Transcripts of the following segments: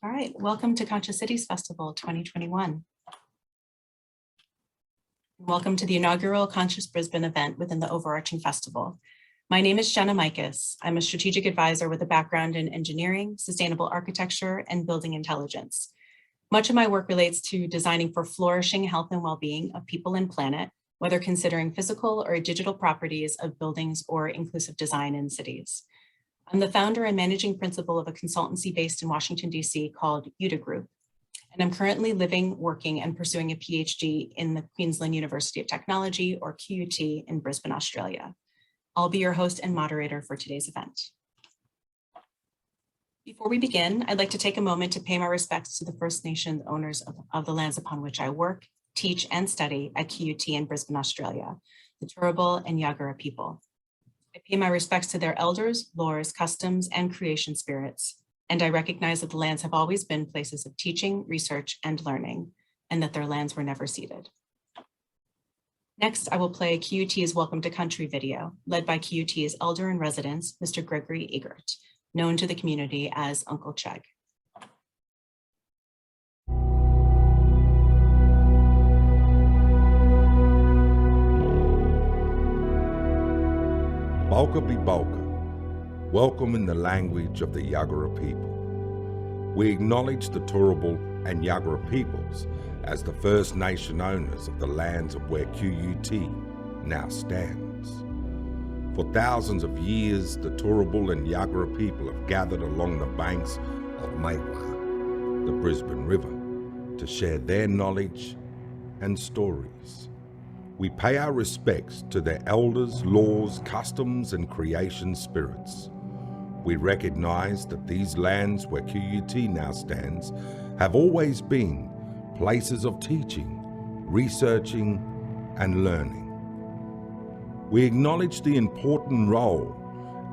All right, welcome to Conscious Cities Festival 2021. Welcome to the inaugural Conscious Brisbane event within the overarching festival. My name is Jenna Mikus. I'm a strategic advisor with a background in engineering, sustainable architecture, and building intelligence. Much of my work relates to designing for flourishing health and well-being of people and planet, whether considering physical or digital properties of buildings or inclusive design in cities. I'm the founder and managing principal of a consultancy based in Washington, D.C. called Jedi Group. And I'm currently living, working, and pursuing a PhD in the Queensland University of Technology, or QUT, in Brisbane, Australia. I'll be your host and moderator for today's event. Before we begin, I'd like to take a moment to pay my respects to the First Nations owners of the lands upon which I work, teach, and study at QUT in Brisbane, Australia, the Turrbal and Yagara people. I pay my respects to their elders, lores, customs, and creation spirits, and I recognize that the lands have always been places of teaching, research, and learning, and that their lands were never ceded. Next, I will play QUT's Welcome to Country video, led by QUT's elder in residence, Mr. Gregory Egert, known to the community as Uncle Chegg. Balka be Balka, welcome in the language of the Yagara people. We acknowledge the Turrbal and Yagara peoples as the First Nation owners of the lands of where QUT now stands. For thousands of years, the Turrbal and Yagara people have gathered along the banks of Maiwa, the Brisbane River, to share their knowledge and stories. We pay our respects to their elders, laws, customs, and creation spirits. We recognize that these lands where QUT now stands have always been places of teaching, researching, and learning. We acknowledge the important role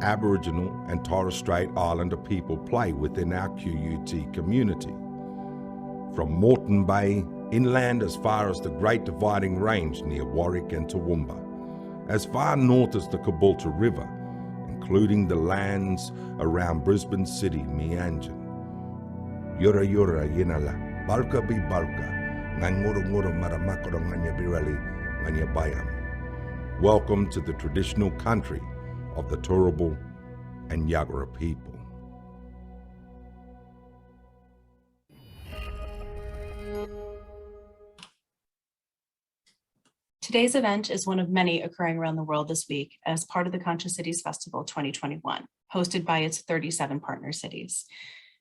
Aboriginal and Torres Strait Islander people play within our QUT community. From Moreton Bay, inland as far as the Great Dividing Range near Warwick and Toowoomba, as far north as the Caboolture River, including the lands around Brisbane City, Meanjin. Yura yura yinala, balka bi balka, nganguru nguru maramakoro nganya birali, nganya bayam. Welcome to the traditional country of the Turrbal and Yagara people. Today's event is one of many occurring around the world this week as part of the Conscious Cities Festival 2021, hosted by its 37 partner cities.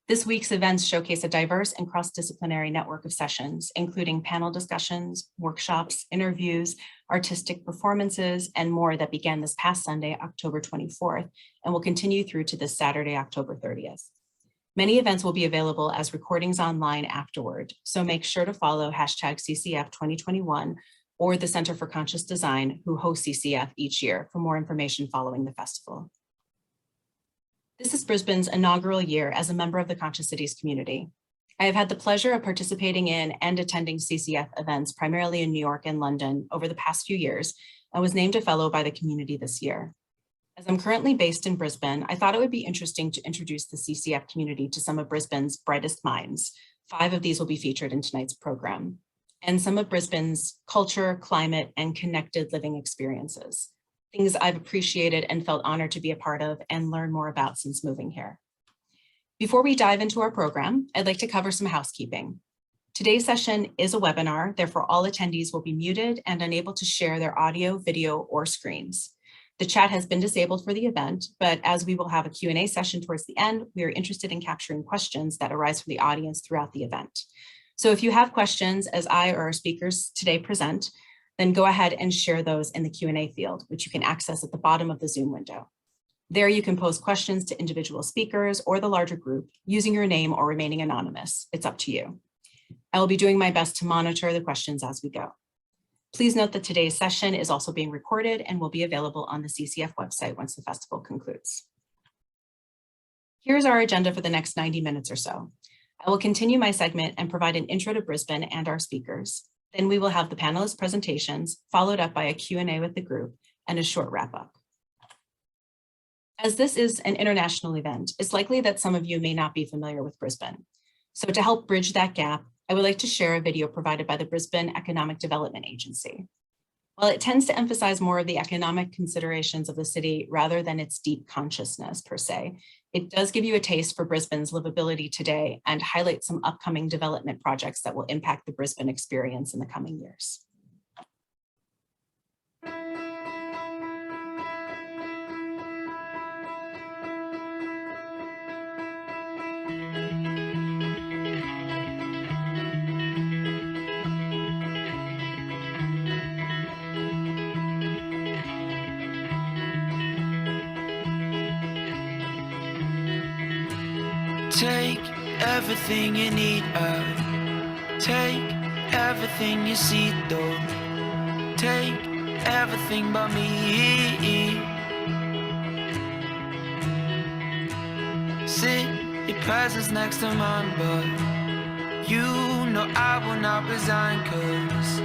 This week's events showcase a diverse and cross-disciplinary network of sessions, including panel discussions, workshops, interviews, artistic performances, and more that began this past Sunday, October 24th, and will continue through to this Saturday, October 30th. Many events will be available as recordings online afterward, so make sure to follow #CCF2021 or the Center for Conscious Design, who hosts CCF each year, for more information following the festival. This is Brisbane's inaugural year as a member of the Conscious Cities community. I have had the pleasure of participating in and attending CCF events, primarily in New York and London, over the past few years, and was named a fellow by the community this year. As I'm currently based in Brisbane, I thought it would be interesting to introduce the CCF community to some of Brisbane's brightest minds. 5 of these will be featured in tonight's program, and some of Brisbane's culture, climate, and connected living experiences, things I've appreciated and felt honored to be a part of and learn more about since moving here. Before we dive into our program, I'd like to cover some housekeeping. Today's session is a webinar, therefore all attendees will be muted and unable to share their audio, video, or screens. The chat has been disabled for the event, but as we will have a Q&A session towards the end, we are interested in capturing questions that arise from the audience throughout the event. So if you have questions as I or our speakers today present, then go ahead and share those in the Q&A field, which you can access at the bottom of the Zoom window. There you can pose questions to individual speakers or the larger group using your name or remaining anonymous. It's up to you. I will be doing my best to monitor the questions as we go. Please note that today's session is also being recorded and will be available on the CCF website once the festival concludes. Here's our agenda for the next 90 minutes or so. I will continue my segment and provide an intro to Brisbane and our speakers. Then we will have the panelist presentations, followed up by a Q&A with the group and a short wrap up. As this is an international event, it's likely that some of you may not be familiar with Brisbane. So to help bridge that gap, I would like to share a video provided by the Brisbane Economic Development Agency. While it tends to emphasize more of the economic considerations of the city rather than its deep consciousness per se, it does give you a taste for Brisbane's livability today and highlight some upcoming development projects that will impact the Brisbane experience in the coming years. Take everything you need out. Take everything you see though. Take everything but me. Sit your presence next to mine, but you know I will not resign, 'cause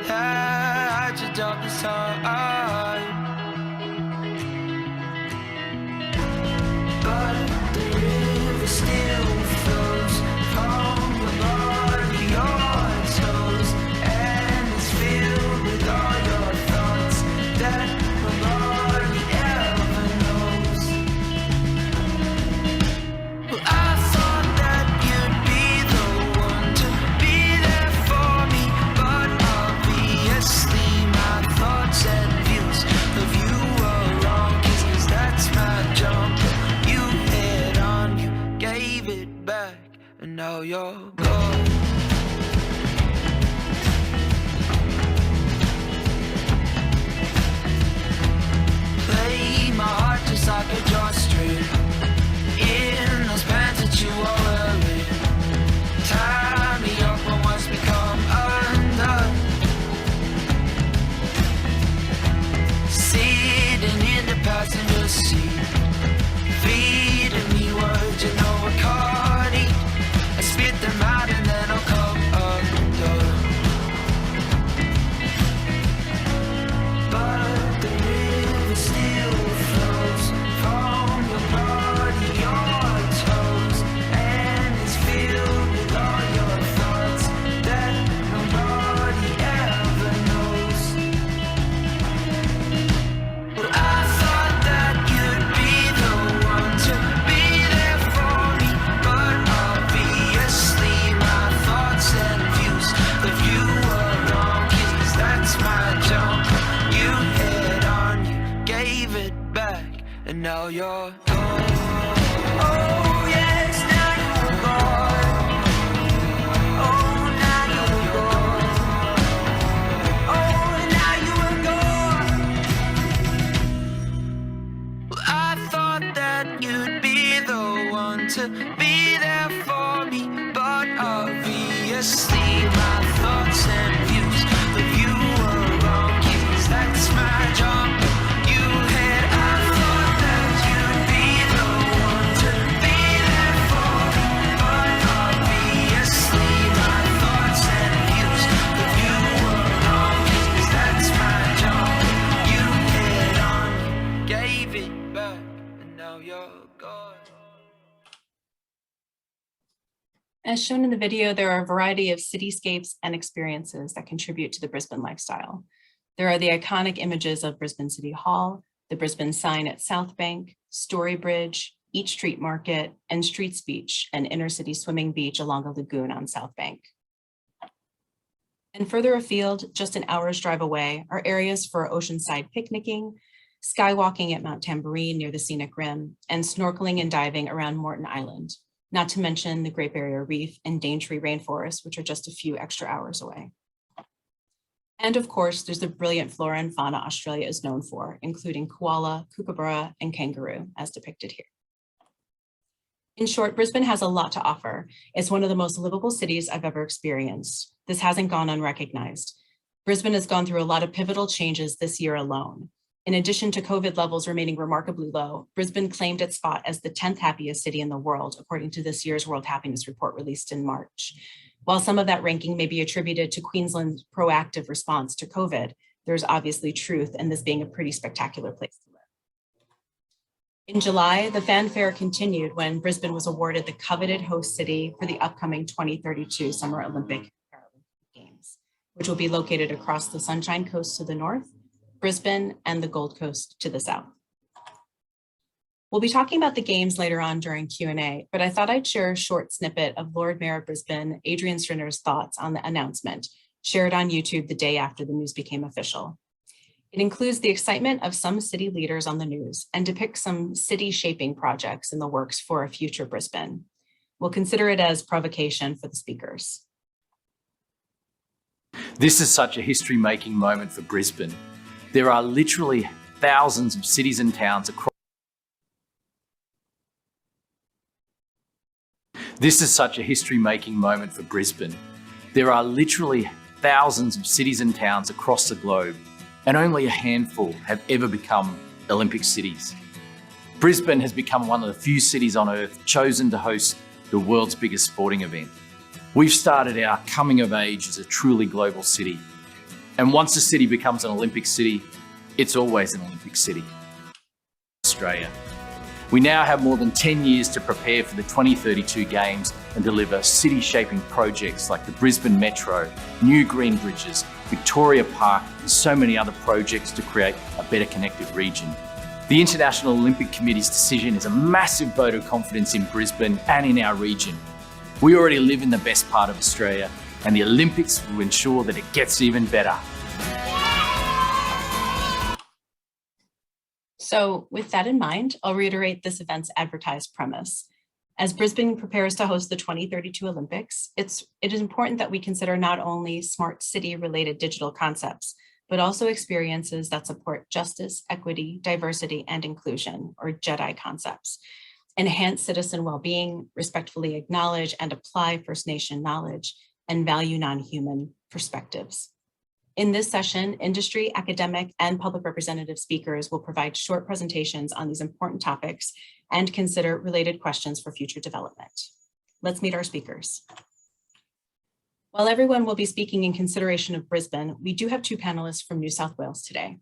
that your job is hard. But the river still flows from your body, your toes, and it's filled with all your thoughts that nobody ever knows. Well, I thought that you'd be the one to be there for me, but obviously my thoughts and views of you were wrong, 'cause that's my jump. Gave it back, and now you're gone. Play my heart just like a drawstring in those pants that you are wearing. Tie me up and watch me come undone. Sitting in the passenger seat, feeding me words you know I can't eat. I spit them out and then I'll come undone. But the river still flows from your body, your toes, and it's filled with all your thoughts that nobody ever knows. Well, I thought that you'd be the one to be there for me, but obviously my thoughts and views of you were wrong, 'cause that's my jump. You hit on, you gave it back, and now you're gone. Oh yes, now you're gone. Oh, now you're gone. Oh, now you're gone. Well, I thought that you'd be the one to be there for me, but obviously my thoughts and views of you were wrong, 'cause that's my job. You had, I thought that you'd be the one to be there for me, but obviously my thoughts and views of you were wrong, 'cause that's my job. You hit on, gave it back, and now you're gone. As shown in the video, there are a variety of cityscapes and experiences that contribute to the Brisbane lifestyle. There are the iconic images of Brisbane City Hall, the Brisbane sign at South Bank, Story Bridge, Eat Street Market, and Streets Beach, an inner city swimming beach along a lagoon on South Bank. And further afield, just an hour's drive away, are areas for oceanside picnicking, skywalking at Mount Tambourine near the scenic rim, and snorkeling and diving around Morton Island, not to mention the Great Barrier Reef and Daintree Rainforest, which are just a few extra hours away. And of course, there's the brilliant flora and fauna Australia is known for, including koala, kookaburra, and kangaroo, as depicted here. In short, Brisbane has a lot to offer. It's one of the most livable cities I've ever experienced. This hasn't gone unrecognized. Brisbane has gone through a lot of pivotal changes this year alone. In addition to COVID levels remaining remarkably low, Brisbane claimed its spot as the 10th happiest city in the world, according to this year's World Happiness Report released in March. While some of that ranking may be attributed to Queensland's proactive response to COVID, there's obviously truth in this being a pretty spectacular place to live. In July, the fanfare continued when Brisbane was awarded the coveted host city for the upcoming 2032 Summer Olympic Paralympic Games, which will be located across the Sunshine Coast to the north, Brisbane, and the Gold Coast to the south. We'll be talking about the games later on during Q&A, but I thought I'd share a short snippet of Lord Mayor of Brisbane, Adrian Stringer's thoughts on the announcement, shared on YouTube the day after the news became official. It includes the excitement of some city leaders on the news and depicts some city shaping projects in the works for a future Brisbane. We'll consider it as provocation for the speakers. This is such a history-making moment for Brisbane. There are literally thousands of cities and towns across. This is such a history-making moment for Brisbane. There are literally thousands of cities and towns across the globe, and only a handful have ever become Olympic cities. Brisbane has become one of the few cities on Earth chosen to host the world's biggest sporting event. We've started our coming of age as a truly global city. And once a city becomes an Olympic city, it's always an Olympic city. Australia. We now have more than 10 years to prepare for the 2032 Games and deliver city-shaping projects like the Brisbane Metro, new green bridges, Victoria Park, and so many other projects to create a better connected region. The International Olympic Committee's decision is a massive vote of confidence in Brisbane and in our region. We already live in the best part of Australia, and the Olympics will ensure that it gets even better. So with that in mind, I'll reiterate this event's advertised premise. As Brisbane prepares to host the 2032 Olympics, it is important that we consider not only smart city-related digital concepts, but also experiences that support justice, equity, diversity, and inclusion, or Jedi concepts. Enhance citizen well-being, respectfully acknowledge and apply First Nation knowledge, and value non-human perspectives. In this session, industry, academic, and public representative speakers will provide short presentations on these important topics and consider related questions for future development. Let's meet our speakers. While everyone will be speaking in consideration of Brisbane, we do have two panelists from New South Wales today.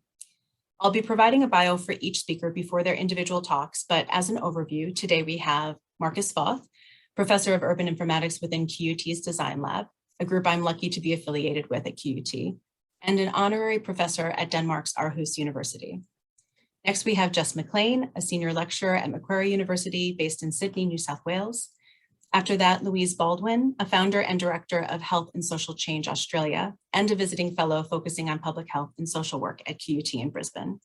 I'll be providing a bio for each speaker before their individual talks, but as an overview, today we have Marcus Foth, Professor of Urban Informatics within QUT's Design Lab, a group I'm lucky to be affiliated with at QUT, and an honorary professor at Denmark's Aarhus University. Next, we have Jess Mclean, a senior lecturer at Macquarie University based in Sydney, New South Wales. After that, Louise Baldwin, a founder and director of Health and Social Change Australia, and a visiting fellow focusing on public health and social work at QUT in Brisbane.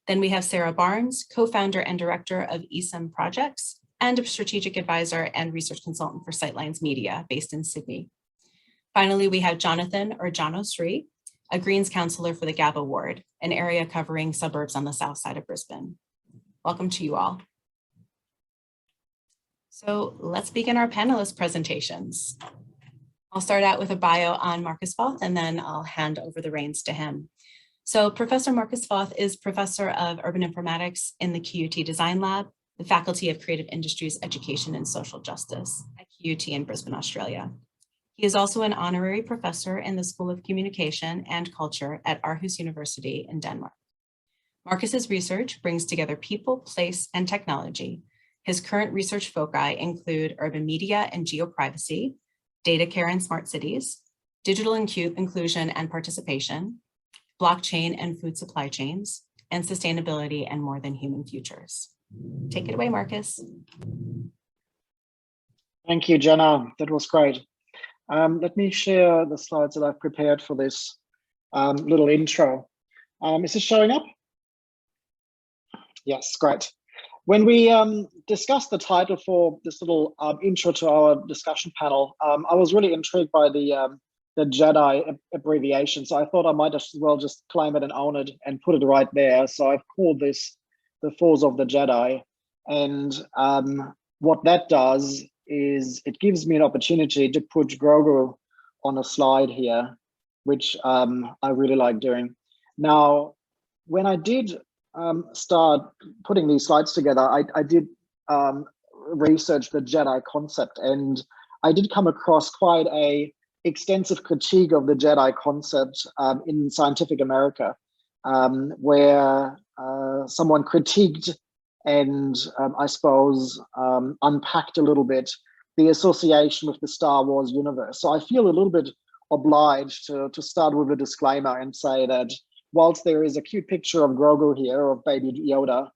Then we have Sarah Barnes, co-founder and director of ESOM Projects, and a strategic advisor and research consultant for Sightlines Media based in Sydney. Finally, we have Jonathan, or Jono Sri, a Greens councillor for the Gabba ward, an area covering suburbs on the south side of Brisbane. Welcome to you all. So let's begin our panelist presentations. I'll start out with a bio on Marcus Foth, and then I'll hand over the reins to him. So Professor Marcus Foth is Professor of Urban Informatics in the QUT Design Lab, the Faculty of Creative Industries, Education and Social Justice at QUT in Brisbane, Australia. He is also an honorary professor in the School of Communication and Culture at Aarhus University in Denmark. Marcus's research brings together people, place, and technology. His current research foci include urban media and geoprivacy, data care and smart cities, digital inclusion and participation, blockchain and food supply chains, and sustainability and more than human futures. Take it away, Marcus. Thank you, Jenna. That was great. Let me share the slides that I've prepared for this little intro. Is this showing up? Yes, great. When we discussed the title for this little intro to our discussion panel, I was really intrigued by the Jedi abbreviation, so I thought I might as well just claim it and own it and put it right there. So I've called this the Force of the Jedi, and what that does is it gives me an opportunity to put Grogu on a slide here, which I really like doing. Now, when I did start putting these slides together, I did research the Jedi concept, and I did come across quite a extensive critique of the Jedi concept in Scientific America, where someone critiqued and I suppose unpacked a little bit the association with the Star Wars universe. So I feel a little bit obliged to start with a disclaimer and say that whilst there is a cute picture of Grogu here, of baby Yoda,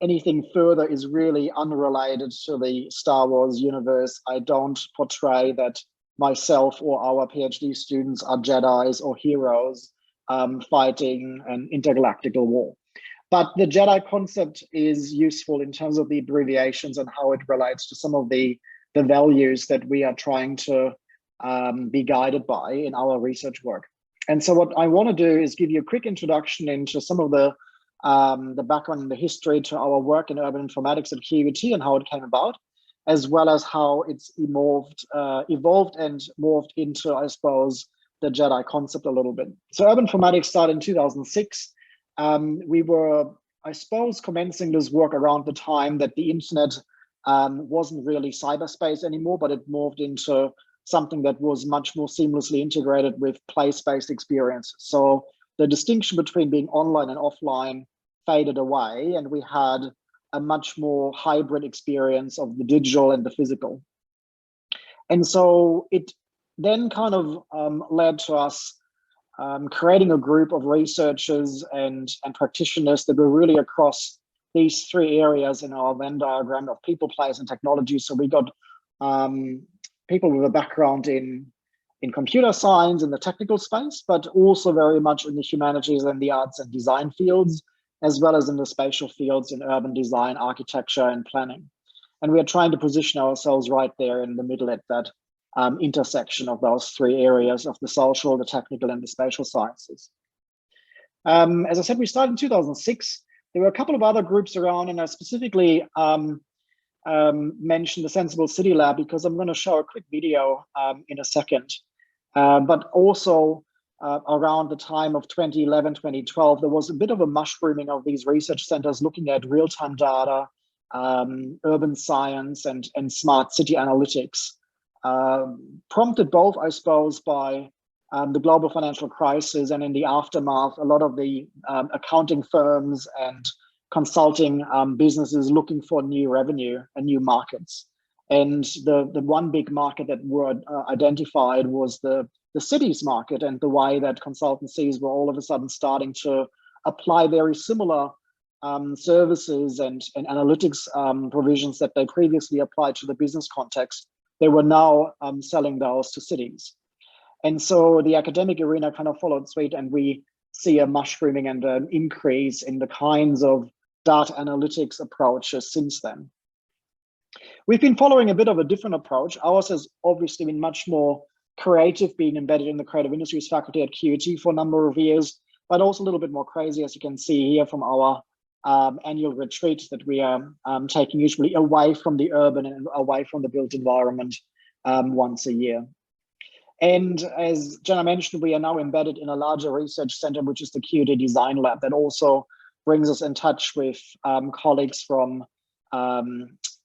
anything further is really unrelated to the Star Wars universe. I don't portray that myself or our PhD students are Jedis or heroes fighting an intergalactical war. But the Jedi concept is useful in terms of the abbreviations and how it relates to some of the values that we are trying to be guided by in our research work. And so what I want to do is give you a quick introduction into some of the background and the history to our work in urban informatics at QUT and how it came about, as well as how it's evolved and morphed into, I suppose, the Jedi concept a little bit. So urban informatics started in 2006. We were, I suppose, commencing this work around the time that the internet wasn't really cyberspace anymore, but it morphed into something that was much more seamlessly integrated with place-based experiences. So the distinction between being online and offline faded away, and we had a much more hybrid experience of the digital and the physical. And so it then kind of led to us creating a group of researchers and practitioners that were really across these three areas in our Venn diagram of people, place, and technology. So we got people with a background in computer science in the technical space, but also very much in the humanities and the arts and design fields, as well as in the spatial fields in urban design, architecture, and planning. And we are trying to position ourselves right there in the middle at that intersection of those three areas of the social, the technical, and the spatial sciences. As I said, we started in 2006. There were a couple of other groups around, and I specifically mentioned the Sensible City Lab because I'm going to show a quick video in a second. But also around the time of 2011, 2012, there was a bit of a mushrooming of these research centers looking at real-time data, urban science, and smart city analytics. Prompted both, I suppose, by the global financial crisis, and in the aftermath, a lot of the accounting firms and consulting businesses looking for new revenue and new markets. And the one big market that were identified was the cities market, and the way that consultancies were all of a sudden starting to apply very similar services and analytics provisions that they previously applied to the business context. They were now selling those to cities. And so the academic arena kind of followed suit, and we see a mushrooming and an increase in the kinds of data analytics approaches since then. We've been following a bit of a different approach. Ours has obviously been much more creative, being embedded in the creative industries faculty at QUT for a number of years, but also a little bit more crazy, as you can see here from our annual retreats that we are taking usually away from the urban and away from the built environment once a year. And as Jenna mentioned, we are now embedded in a larger research center, which is the QUT Design Lab, that also brings us in touch with colleagues from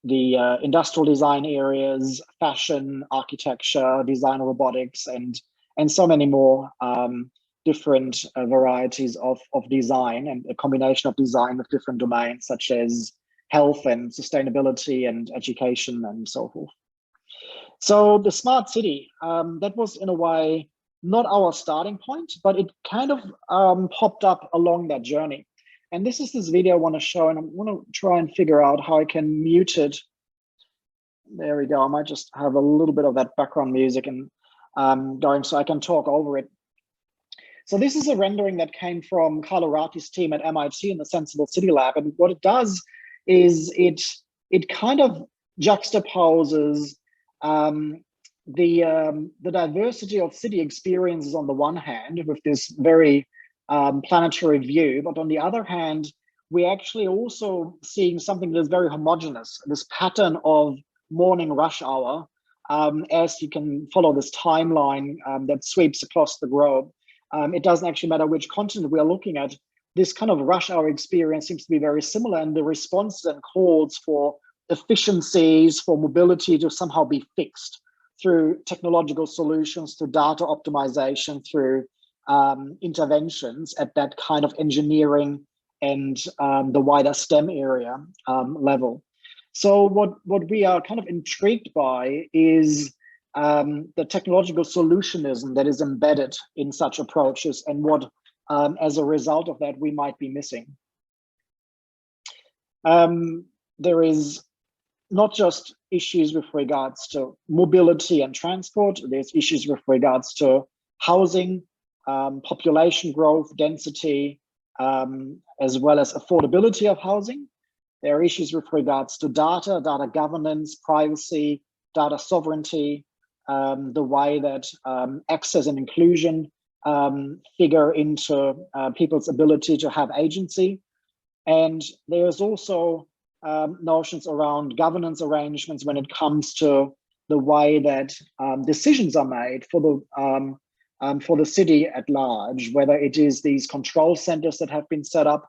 the industrial design areas, fashion, architecture, design robotics, and so many more different varieties of design, and a combination of design with different domains such as health and sustainability and education and so forth. So the smart city, that was in a way not our starting point, but it kind of popped up along that journey. And this is this video I want to show, and I want to try and figure out how I can mute it. There we go. I might just have a little bit of that background music and going so I can talk over it. So this is a rendering that came from Carlo Ratti's team at MIT in the Sensible City Lab. And what it does is it kind of juxtaposes the diversity of city experiences on the one hand, with this very planetary view, but on the other hand, we're actually also seeing something that is very homogeneous, this pattern of morning rush hour, as you can follow this timeline that sweeps across the globe. It doesn't actually matter which continent we are looking at. This kind of rush hour experience seems to be very similar, and the responses and calls for efficiencies, for mobility to somehow be fixed through technological solutions, through data optimization, through interventions at that kind of engineering and the wider STEM area level. So what we are kind of intrigued by is the technological solutionism that is embedded in such approaches, and what, as a result of that, we might be missing. There is not just issues with regards to mobility and transport, there's issues with regards to housing, population growth, density, as well as affordability of housing. There are issues with regards to data governance, privacy, data sovereignty, the way that access and inclusion figure into people's ability to have agency. And there's also notions around governance arrangements when it comes to the way that decisions are made for the city at large, whether it is these control centers that have been set up.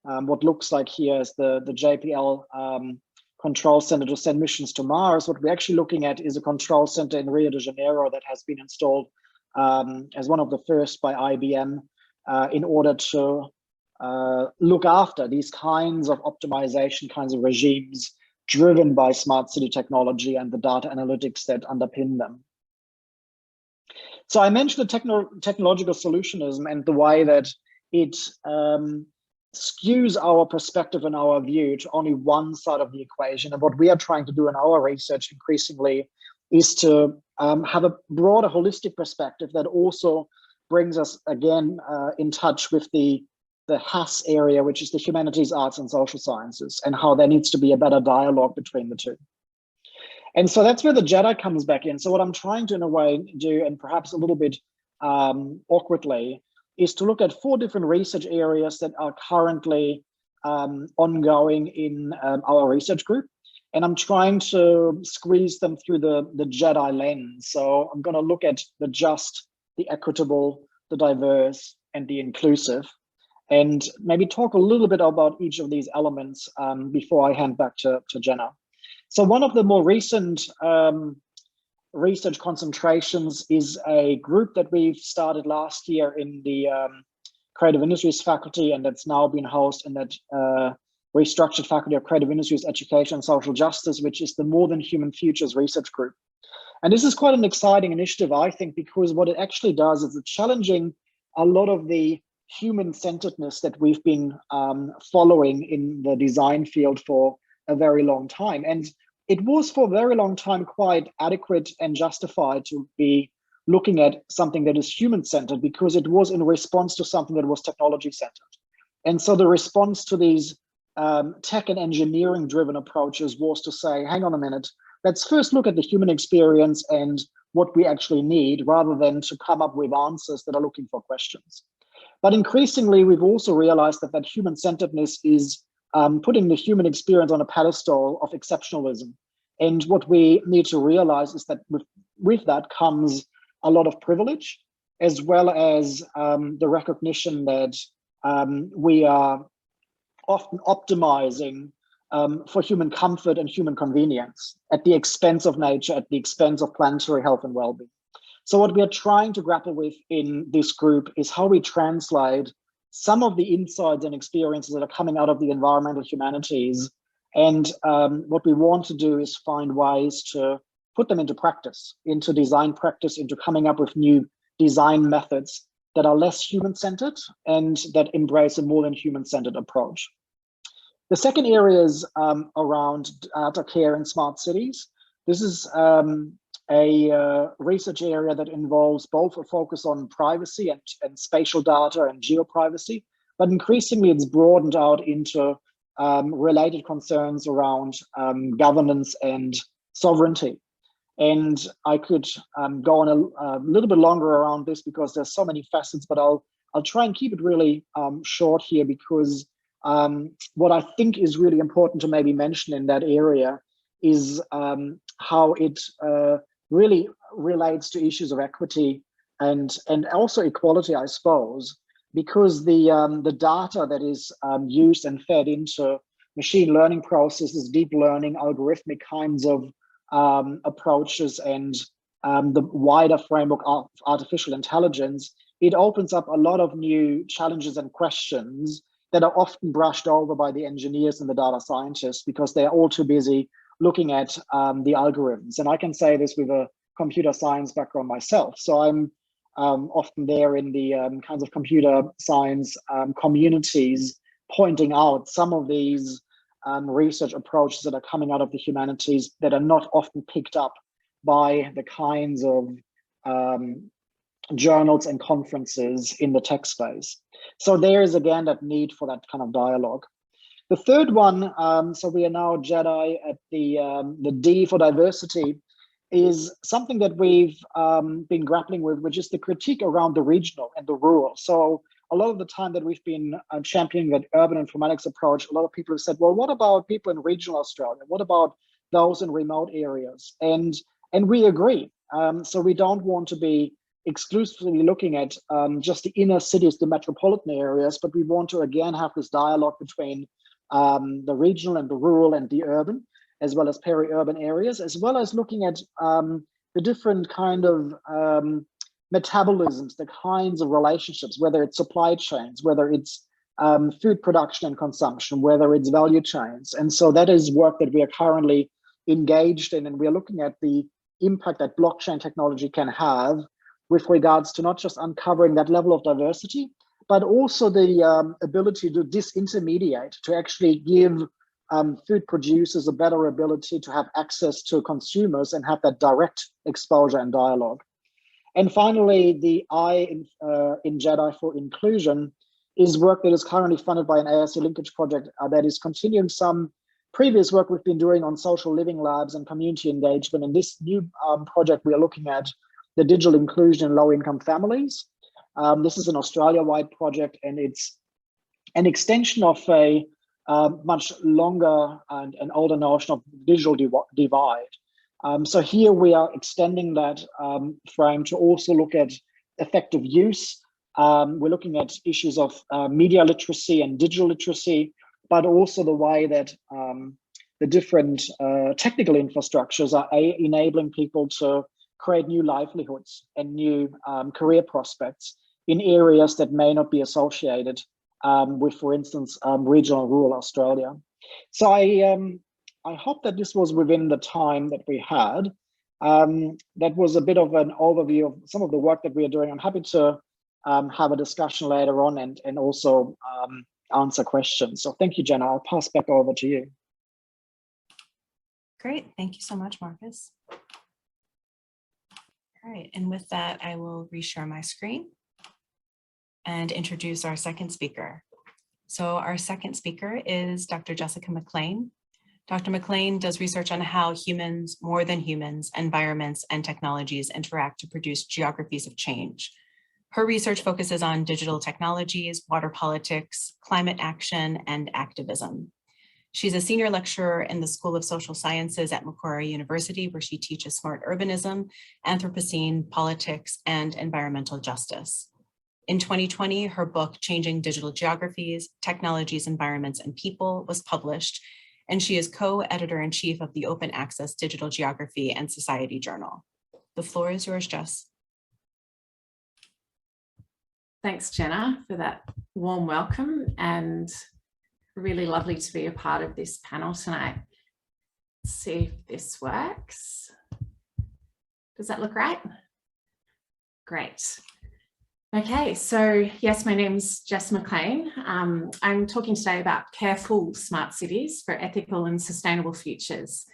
What looks like here is the JPL control center to send missions to Mars. What we're actually looking at is a control center in Rio de Janeiro that has been installed as one of the first by IBM in order to look after these kinds of optimization kinds of regimes driven by smart city technology and the data analytics that underpin them. So I mentioned the technological solutionism and the way that it skews our perspective and our view to only one side of the equation. And what we are trying to do in our research increasingly is to have a broader holistic perspective that also brings us again in touch with the HAS area, which is the humanities, arts and social sciences, and how there needs to be a better dialogue between the two. And so that's where the Jedi comes back in. So what I'm trying to, in a way, do, and perhaps a little bit awkwardly, is to look at 4 different research areas that are currently ongoing in our research group. And I'm trying to squeeze them through the Jedi lens. So I'm going to look at the just, the equitable, the diverse, and the inclusive, and maybe talk a little bit about each of these elements before I hand back to Jenna. So one of the more recent research concentrations is a group that we've started last year in the Creative Industries faculty, and that's now been housed in that restructured faculty of Creative Industries, Education and Social Justice, which is the More Than Human Futures research group. And this is quite an exciting initiative, I think, because what it actually does is it's challenging a lot of the human-centeredness that we've been following in the design field for a very long time. And it was for a very long time quite adequate and justified to be looking at something that is human-centered, because it was in response to something that was technology-centered. And so the response to these tech and engineering-driven approaches was to say, hang on a minute, let's first look at the human experience and what we actually need, rather than to come up with answers that are looking for questions. But increasingly, we've also realized that that human-centeredness is putting the human experience on a pedestal of exceptionalism. And what we need to realize is that with that comes a lot of privilege, as well as the recognition that we are often optimizing for human comfort and human convenience at the expense of nature, at the expense of planetary health and well-being. So what we are trying to grapple with in this group is how we translate some of the insights and experiences that are coming out of the environmental humanities. And what we want to do is find ways to put them into practice, into design practice, into coming up with new design methods that are less human-centered and that embrace a more than human-centered approach. The second area is around data care in smart cities. This is a research area that involves both a focus on privacy and spatial data and geoprivacy, but increasingly it's broadened out into related concerns around governance and sovereignty. And I could go on a little bit longer around this because there's so many facets, but I'll try and keep it really short here, because what I think is really important to maybe mention in that area is how it really relates to issues of equity and also equality, I suppose, because the data that is used and fed into machine learning processes, deep learning, algorithmic kinds of approaches, and the wider framework of artificial intelligence, it opens up a lot of new challenges and questions that are often brushed over by the engineers and the data scientists because they're all too busy looking at the algorithms. And I can say this with a computer science background myself. So I'm often there in the kinds of computer science communities pointing out some of these research approaches that are coming out of the humanities that are not often picked up by the kinds of journals and conferences in the tech space. So there is again that need for that kind of dialogue. The third one, so we are now Jedi at the D for diversity, is something that we've been grappling with, which is the critique around the regional and the rural. So a lot of the time that we've been championing that urban informatics approach, a lot of people have said, well, what about people in regional Australia? What about those in remote areas? And we agree. So we don't want to be exclusively looking at just the inner cities, the metropolitan areas, but we want to again have this dialogue between the regional and the rural and the urban, as well as peri-urban areas, as well as looking at the different kind of metabolisms, the kinds of relationships, whether it's supply chains, whether it's food production and consumption, whether it's value chains. And so that is work that we are currently engaged in, and we're looking at the impact that blockchain technology can have with regards to not just uncovering that level of diversity, but also the ability to disintermediate, to actually give food producers a better ability to have access to consumers and have that direct exposure and dialogue. And finally, the I in Jedi for inclusion is work that is currently funded by an ASC linkage project that is continuing some previous work we've been doing on social living labs and community engagement. In this new project, we are looking at the digital inclusion in low-income families. This is an Australia-wide project, and it's an extension of a much longer and an older notion of digital divide. So here we are extending that frame to also look at effective use. We're looking at issues of media literacy and digital literacy, but also the way that the different technical infrastructures are enabling people to create new livelihoods and new career prospects in areas that may not be associated with, for instance, regional and rural Australia. So I hope that this was within the time that we had. That was a bit of an overview of some of the work that we are doing. I'm happy to have a discussion later on and also answer questions. So thank you, Jenna. I'll pass back over to you. Great. Thank you so much, Marcus. All right. And with that, I will reshare my screen and introduce our second speaker. So our second speaker is Dr. Jessica Mclean. Dr. Mclean does research on how humans, more than humans, environments, and technologies interact to produce geographies of change. Her research focuses on digital technologies, water politics, climate action, and activism. She's a senior lecturer in the School of Social Sciences at Macquarie University, where she teaches smart urbanism, Anthropocene, politics, and environmental justice. In 2020, her book, Changing Digital Geographies, Technologies, Environments, and People, was published, and she is co-editor-in-chief of the Open Access Digital Geography and Society Journal. The floor is yours, Jess. Thanks, Jenna, for that warm welcome, and really lovely to be a part of this panel tonight. Let's see if this works. Does that look right? Great. Okay, so yes, my name's Jess Mclean. I'm talking today about careful smart cities for ethical and sustainable futures.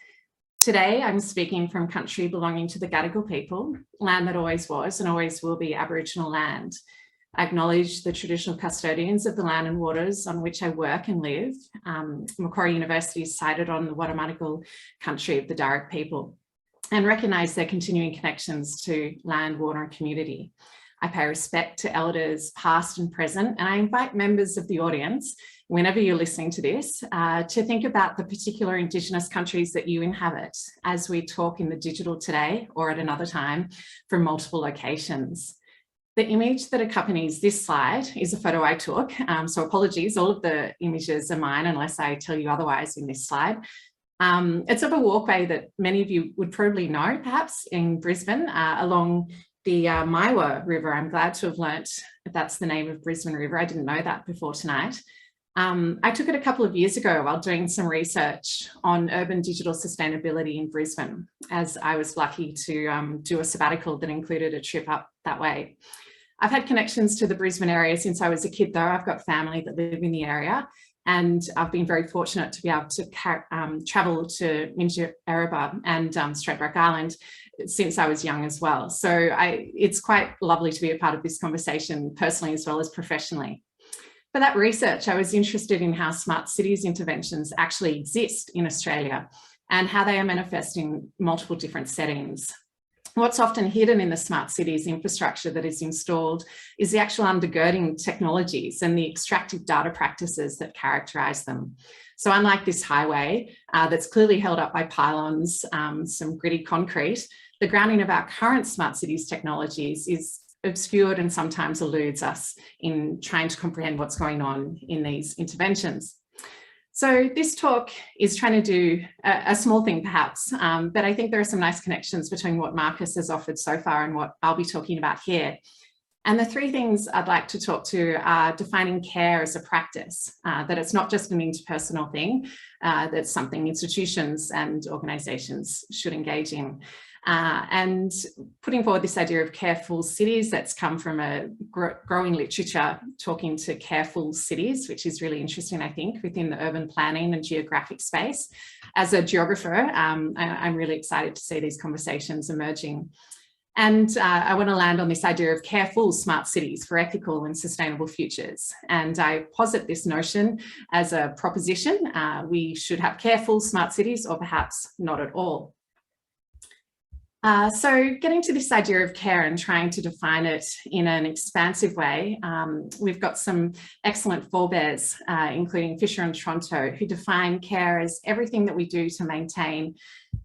Today, I'm speaking from country belonging to the Gadigal people, land that always was and always will be Aboriginal land. I acknowledge the traditional custodians of the land and waters on which I work and live. Macquarie University is sited on the Wallumattagal country of the Darug people, and recognise their continuing connections to land, water and community. I pay respect to elders past and present, and I invite members of the audience, whenever you're listening to this, to think about the particular Indigenous countries that you inhabit as we talk in the digital today or at another time from multiple locations. The image that accompanies this slide is a photo I took, so apologies, all of the images are mine unless I tell you otherwise in this slide. It's of a walkway that many of you would probably know, perhaps, in Brisbane, along the Maiwa River. I'm glad to have learnt that that's the name of Brisbane River. I didn't know that before tonight. I took it a couple of years ago while doing some research on urban digital sustainability in Brisbane, as I was lucky to do a sabbatical that included a trip up that way. I've had connections to the Brisbane area since I was a kid, though. I've got family that live in the area, and I've been very fortunate to be able to travel to Minjerribah and Stradbroke Island since I was young as well. So it's quite lovely to be a part of this conversation personally as well as professionally. For that research, I was interested in how smart cities interventions actually exist in Australia and how they are manifesting multiple different settings. What's often hidden in the smart cities infrastructure that is installed is the actual undergirding technologies and the extractive data practices that characterise them. So unlike this highway that's clearly held up by pylons, some gritty concrete, the grounding of our current smart cities technologies is obscured and sometimes eludes us in trying to comprehend what's going on in these interventions. So this talk is trying to do a small thing perhaps, but I think there are some nice connections between what Marcus has offered so far and what I'll be talking about here. And the three things I'd like to talk to are defining care as a practice, that it's not just an interpersonal thing, that's something institutions and organisations should engage in. And putting forward this idea of careful cities that's come from a growing literature talking to careful cities, which is really interesting, I think, within the urban planning and geographic space. As a geographer, I'm really excited to see these conversations emerging. And I want to land on this idea of careful smart cities for ethical and sustainable futures. And I posit this notion as a proposition. We should have careful smart cities or perhaps not at all. So getting to this idea of care and trying to define it in an expansive way, we've got some excellent forebears, including Fisher and Tronto, who define care as everything that we do to maintain,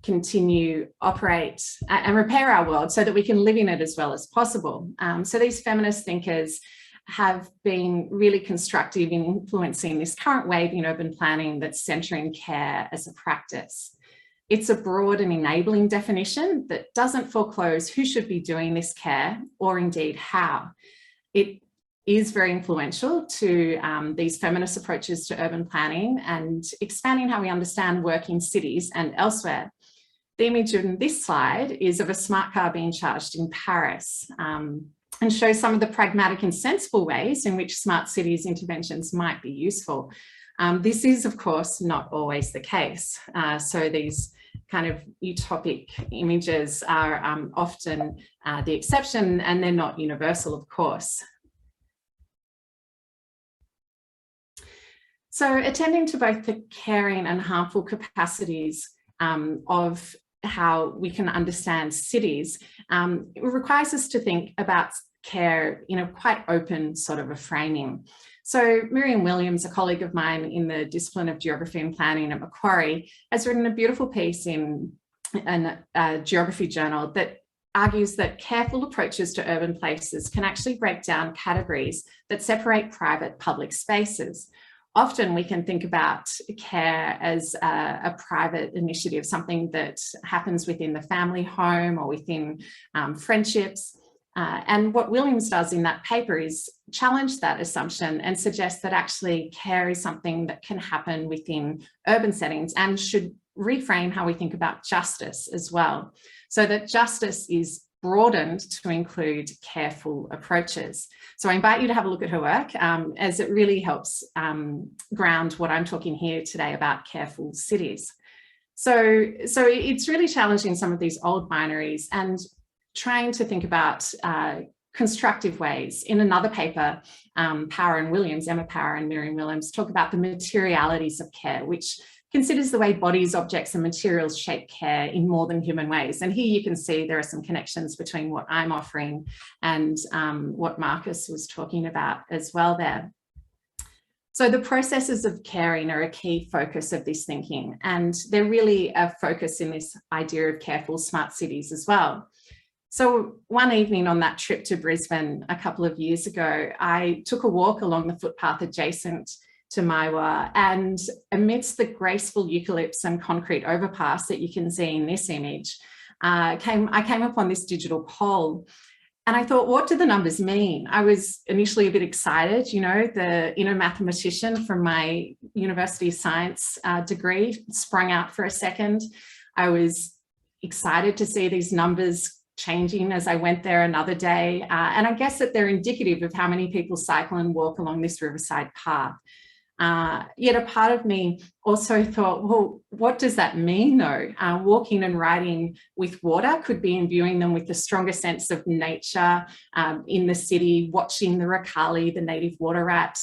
continue, operate and repair our world so that we can live in it as well as possible. So these feminist thinkers have been really constructive in influencing this current wave in urban planning that's centering care as a practice. It's a broad and enabling definition that doesn't foreclose who should be doing this care or indeed how. It is very influential to these feminist approaches to urban planning and expanding how we understand work in cities and elsewhere. The image in this slide is of a smart car being charged in Paris and shows some of the pragmatic and sensible ways in which smart cities interventions might be useful. This is, of course, not always the case. So these kind of utopic images are often the exception, and they're not universal, of course. So attending to both the caring and harmful capacities of how we can understand cities, it requires us to think about care in a quite open sort of a framing. So Miriam Williams, a colleague of mine in the discipline of geography and planning at Macquarie, has written a beautiful piece in a geography journal that argues that careful approaches to urban places can actually break down categories that separate private public spaces. Often we can think about care as a private initiative, something that happens within the family home or within friendships. And what Williams does in that paper is challenge that assumption and suggest that actually care is something that can happen within urban settings and should reframe how we think about justice as well, so that justice is broadened to include careful approaches. So I invite you to have a look at her work as it really helps ground what I'm talking here today about careful cities. So it's really challenging some of these old binaries and trying to think about constructive ways. In another paper, Power and Williams, Emma Power and Miriam Williams talk about the materialities of care, which considers the way bodies, objects and materials shape care in more than human ways. And here you can see there are some connections between what I'm offering and what Marcus was talking about as well there. So the processes of caring are a key focus of this thinking, and they're really a focus in this idea of careful smart cities as well. So one evening on that trip to Brisbane a couple of years ago, I took a walk along the footpath adjacent to Maiwa, and amidst the graceful eucalypts and concrete overpass that you can see in this image, I came upon this digital pole. And I thought, what do the numbers mean? I was initially a bit excited, you know, the inner mathematician from my university science degree sprung out for a second. I was excited to see these numbers changing as I went there another day. And I guess that they're indicative of how many people cycle and walk along this riverside path. Yet a part of me also thought, well, what does that mean though? Walking and riding with water could be imbuing them with a stronger sense of nature in the city, watching the rakali, the native water rat,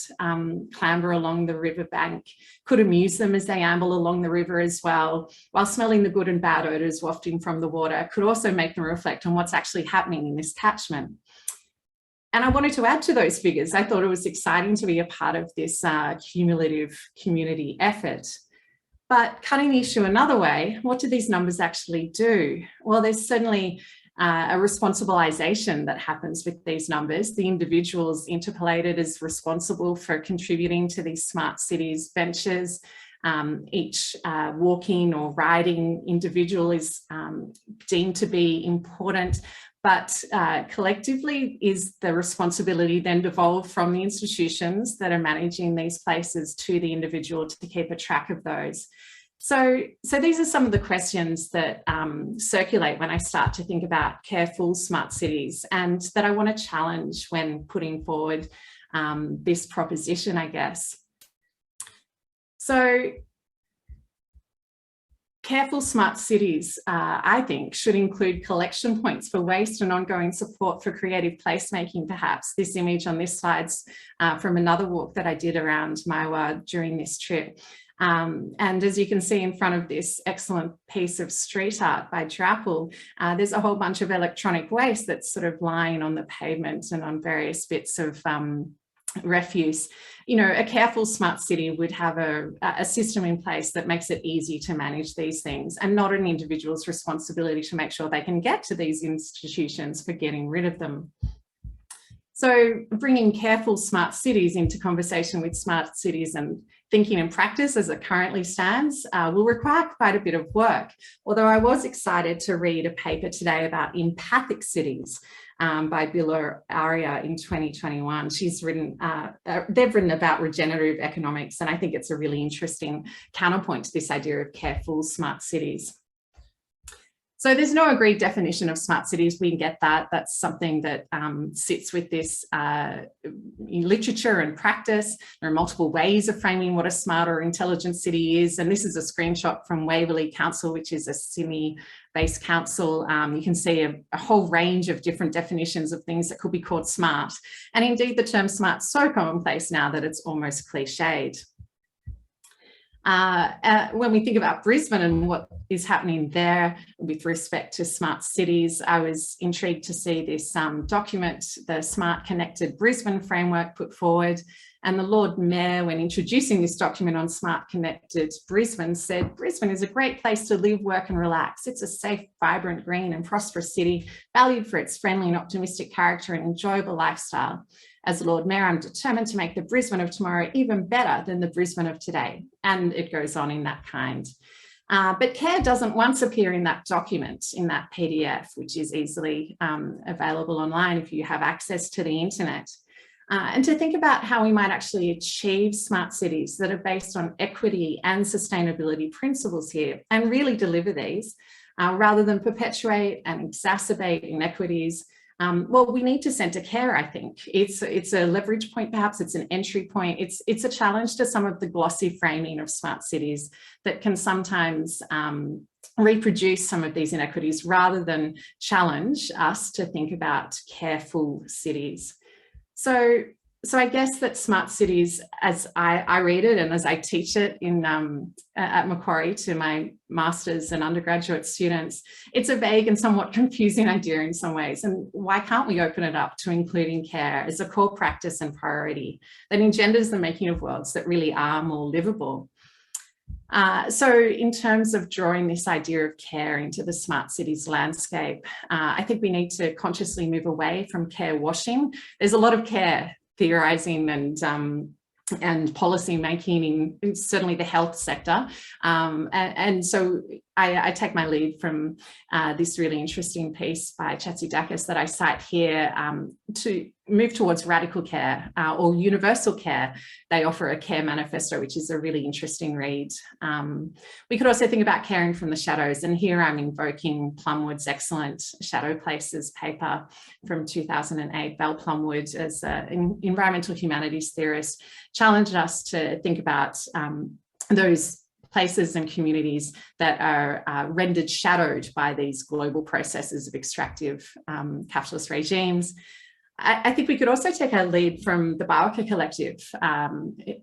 clamber along the riverbank, could amuse them as they amble along the river as well, while smelling the good and bad odours wafting from the water, could also make them reflect on what's actually happening in this catchment. And I wanted to add to those figures. I thought it was exciting to be a part of this cumulative community effort. But cutting the issue another way, what do these numbers actually do? Well, there's certainly a responsibilization that happens with these numbers. The individuals interpolated as responsible for contributing to these smart cities ventures. Each walking or riding individual is deemed to be important, but collectively is the responsibility then devolved from the institutions that are managing these places to the individual to keep a track of those. So these are some of the questions that circulate when I start to think about careful smart cities, and that I want to challenge when putting forward this proposition, I guess. So careful smart cities, I think, should include collection points for waste and ongoing support for creative placemaking, perhaps. This image on this slide's from another walk that I did around Maiwa during this trip. And as you can see in front of this excellent piece of street art by Drapple, there's a whole bunch of electronic waste that's sort of lying on the pavement and on various bits of refuse. You know, a careful smart city would have a system in place that makes it easy to manage these things, and not an individual's responsibility to make sure they can get to these institutions for getting rid of them. So bringing careful smart cities into conversation with smart cities and thinking in practice as it currently stands will require quite a bit of work. Although I was excited to read a paper today about empathic cities by Bila Arya in 2021. She's written, they've written about regenerative economics, and I think it's a really interesting counterpoint to this idea of careful smart cities. So there's no agreed definition of smart cities. We can get that. That's something that sits with this in literature and practice. There are multiple ways of framing what a smart or intelligent city is. And this is a screenshot from Waverley Council, which is a Sydney-based council. You can see a whole range of different definitions of things that could be called smart. And indeed, the term smart's so commonplace now that it's almost cliched. When we think about Brisbane and what is happening there with respect to smart cities, I was intrigued to see this document, the Smart Connected Brisbane framework, put forward. And the Lord Mayor, when introducing this document on Smart Connected Brisbane, said, Brisbane is a great place to live, work and relax. It's a safe, vibrant, green and prosperous city, valued for its friendly and optimistic character and enjoyable lifestyle. As Lord Mayor, I'm determined to make the Brisbane of tomorrow even better than the Brisbane of today. And it goes on in that kind. But care doesn't once appear in that document, in that PDF, which is easily available online if you have access to the internet. And to think about how we might actually achieve smart cities that are based on equity and sustainability principles here, and really deliver these, rather than perpetuate and exacerbate inequities. Well, we need to centre care, I think. It's a leverage point, perhaps it's an entry point. It's a challenge to some of the glossy framing of smart cities that can sometimes reproduce some of these inequities rather than challenge us to think about careful cities. So I guess that smart cities, as I read it and as I teach it in at Macquarie to my master's and undergraduate students, it's a vague and somewhat confusing idea in some ways. And why can't we open it up to including care as a core practice and priority that engenders the making of worlds that really are more livable? So in terms of drawing this idea of care into the smart cities landscape, I think we need to consciously move away from care washing. There's a lot of care theorising and policy making in certainly the health sector. And so I take my lead from this really interesting piece by City Sdk that I cite here to move towards radical care or universal care. They offer a care manifesto, which is a really interesting read. We could also think about caring from the shadows, and here I'm invoking Plumwood's excellent Shadow Places paper from 2008. Val Plumwood, as an environmental humanities theorist, challenged us to think about those places and communities that are rendered shadowed by these global processes of extractive capitalist regimes. I think we could also take a lead from the Bawaka Collective.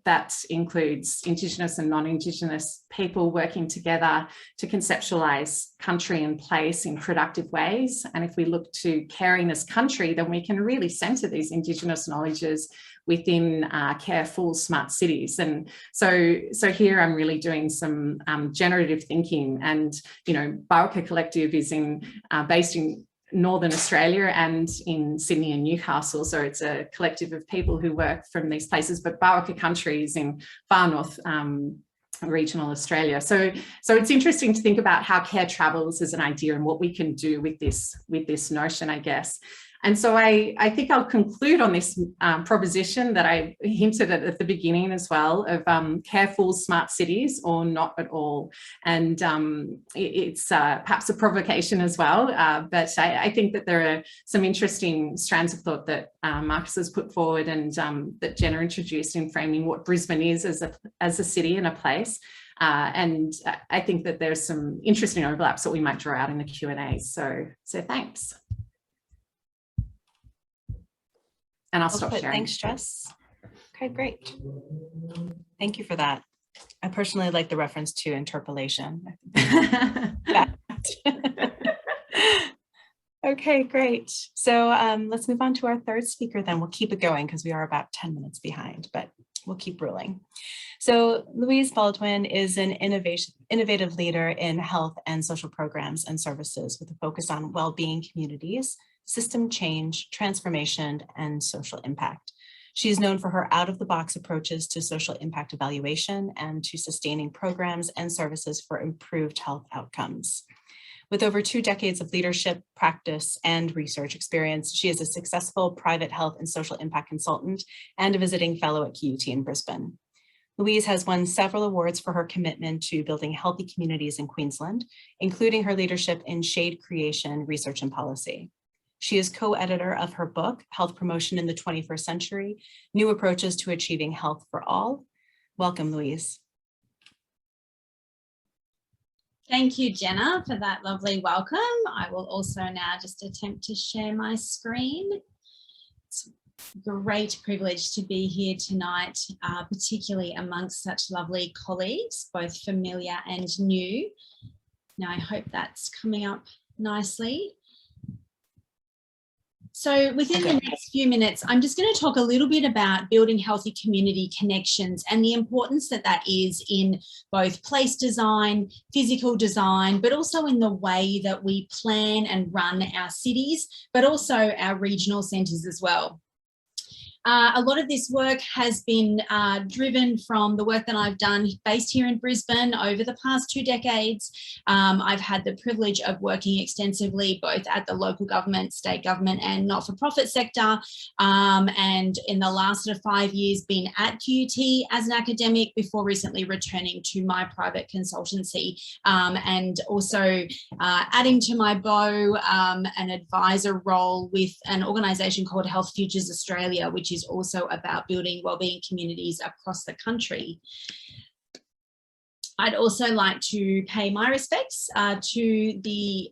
That includes Indigenous and non-Indigenous people working together to conceptualise country and place in productive ways. And if we look to caring as country, then we can really centre these Indigenous knowledges within careful smart cities. And so here I'm really doing some generative thinking, and Bawaka Collective is based in Northern Australia and in Sydney and Newcastle. So it's a collective of people who work from these places, but Bawaka country is in far north regional Australia. So it's interesting to think about how care travels as an idea and what we can do with this notion, I guess. And so I think I'll conclude on this proposition that I hinted at the beginning as well, of careful smart cities or not at all. And it's perhaps a provocation as well, but I think that there are some interesting strands of thought that Marcus has put forward, and that Jenna introduced in framing what Brisbane is as a city and a place. And I think that there's some interesting overlaps that we might draw out in the Q&A. So thanks. And I'll stop sharing. Thanks, Jess. Okay, great. Thank you for that. I personally like the reference to interpolation. Okay, great. So let's move on to our third speaker then. We'll keep it going because we are about 10 minutes behind, but we'll keep rolling. So Louise Baldwin is an innovative leader in health and social programs and services with a focus on well-being communities, system change, transformation, and social impact. She is known for her out-of-the-box approaches to social impact evaluation and to sustaining programs and services for improved health outcomes. With over 2 decades of leadership, practice, and research experience, she is a successful private health and social impact consultant and a visiting fellow at QUT in Brisbane. Louise has won several awards for her commitment to building healthy communities in Queensland, including her leadership in shade creation, research, and policy. She is co-editor of her book, Health Promotion in the 21st Century, New Approaches to Achieving Health for All. Welcome, Louise. Thank you, Jenna, for that lovely welcome. I will also now just attempt to share my screen. It's a great privilege to be here tonight, particularly amongst such lovely colleagues, both familiar and new. Now, I hope that's coming up nicely. So within the next few minutes, I'm just going to talk a little bit about building healthy community connections and the importance that that is in both place design, physical design, but also in the way that we plan and run our cities, but also our regional centres as well. A lot of this work has been driven from the work that I've done based here in Brisbane over the past 2 decades. I've had the privilege of working extensively both at the local government, state government and not-for-profit sector. And in the last sort of 5 years been at QUT as an academic before recently returning to my private consultancy, and also adding to my bow an advisor role with an organisation called Health Futures Australia, which is also about building wellbeing communities across the country. I'd also like to pay my respects to the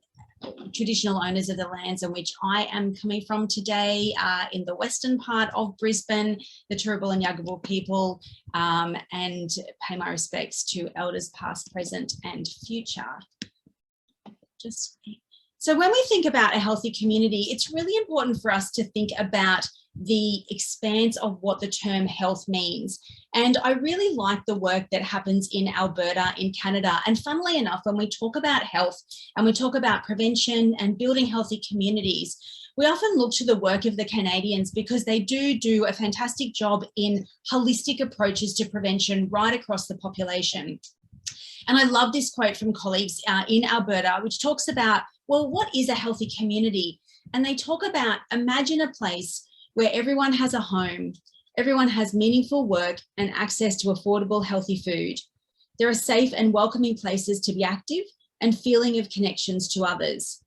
traditional owners of the lands in which I am coming from today, in the western part of Brisbane, the Turrbal and Yuggabal people, and pay my respects to elders past, present and future. So when we think about a healthy community, it's really important for us to think about the expanse of what the term health means. And I really like the work that happens in Alberta, in Canada. And funnily enough, when we talk about health and we talk about prevention and building healthy communities, we often look to the work of the Canadians because they do a fantastic job in holistic approaches to prevention right across the population. And I love this quote from colleagues in Alberta, which talks about, well, what is a healthy community? And they talk about, imagine a place where everyone has a home, everyone has meaningful work and access to affordable, healthy food. There are safe and welcoming places to be active and feeling of connections to others.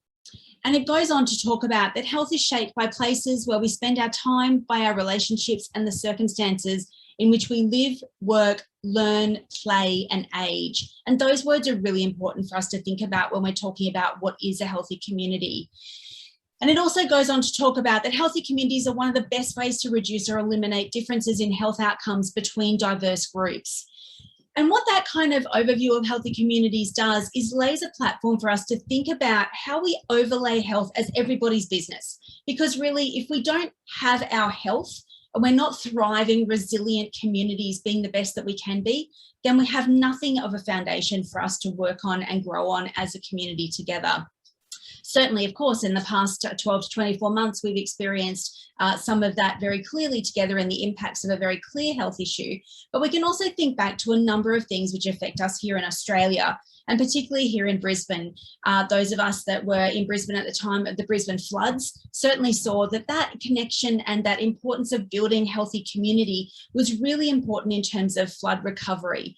And it goes on to talk about that health is shaped by places where we spend our time, by our relationships and the circumstances in which we live, work, learn, play and age. And those words are really important for us to think about when we're talking about what is a healthy community. And it also goes on to talk about that healthy communities are one of the best ways to reduce or eliminate differences in health outcomes between diverse groups. And what that kind of overview of healthy communities does is lays a platform for us to think about how we overlay health as everybody's business. Because really, if we don't have our health and we're not thriving, resilient communities being the best that we can be, then we have nothing of a foundation for us to work on and grow on as a community together. Certainly, of course, in the past 12 to 24 months, we've experienced some of that very clearly together in the impacts of a very clear health issue. But we can also think back to a number of things which affect us here in Australia, and particularly here in Brisbane. Those of us that were in Brisbane at the time of the Brisbane floods certainly saw that connection and that importance of building healthy community was really important in terms of flood recovery.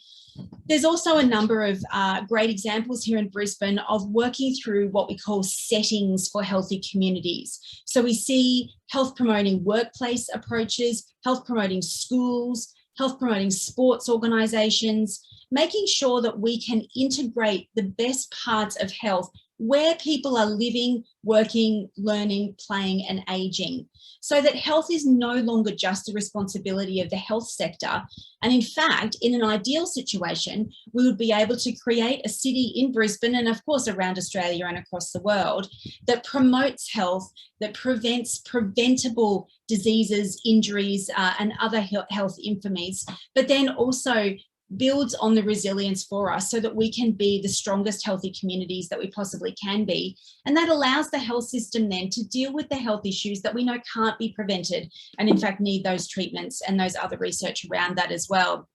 There's also a number of great examples here in Brisbane of working through what we call settings for healthy communities. So we see health promoting workplace approaches, health promoting schools, health promoting sports organisations, making sure that we can integrate the best parts of health where people are living, working, learning, playing and ageing, so that health is no longer just the responsibility of the health sector. And in fact, in an ideal situation, we would be able to create a city in Brisbane and of course around Australia and across the world that promotes health, that prevents preventable diseases, injuries and other health infamies, but then also builds on the resilience for us so that we can be the strongest healthy communities that we possibly can be. And that allows the health system then to deal with the health issues that we know can't be prevented and in fact need those treatments and those other research around that as well.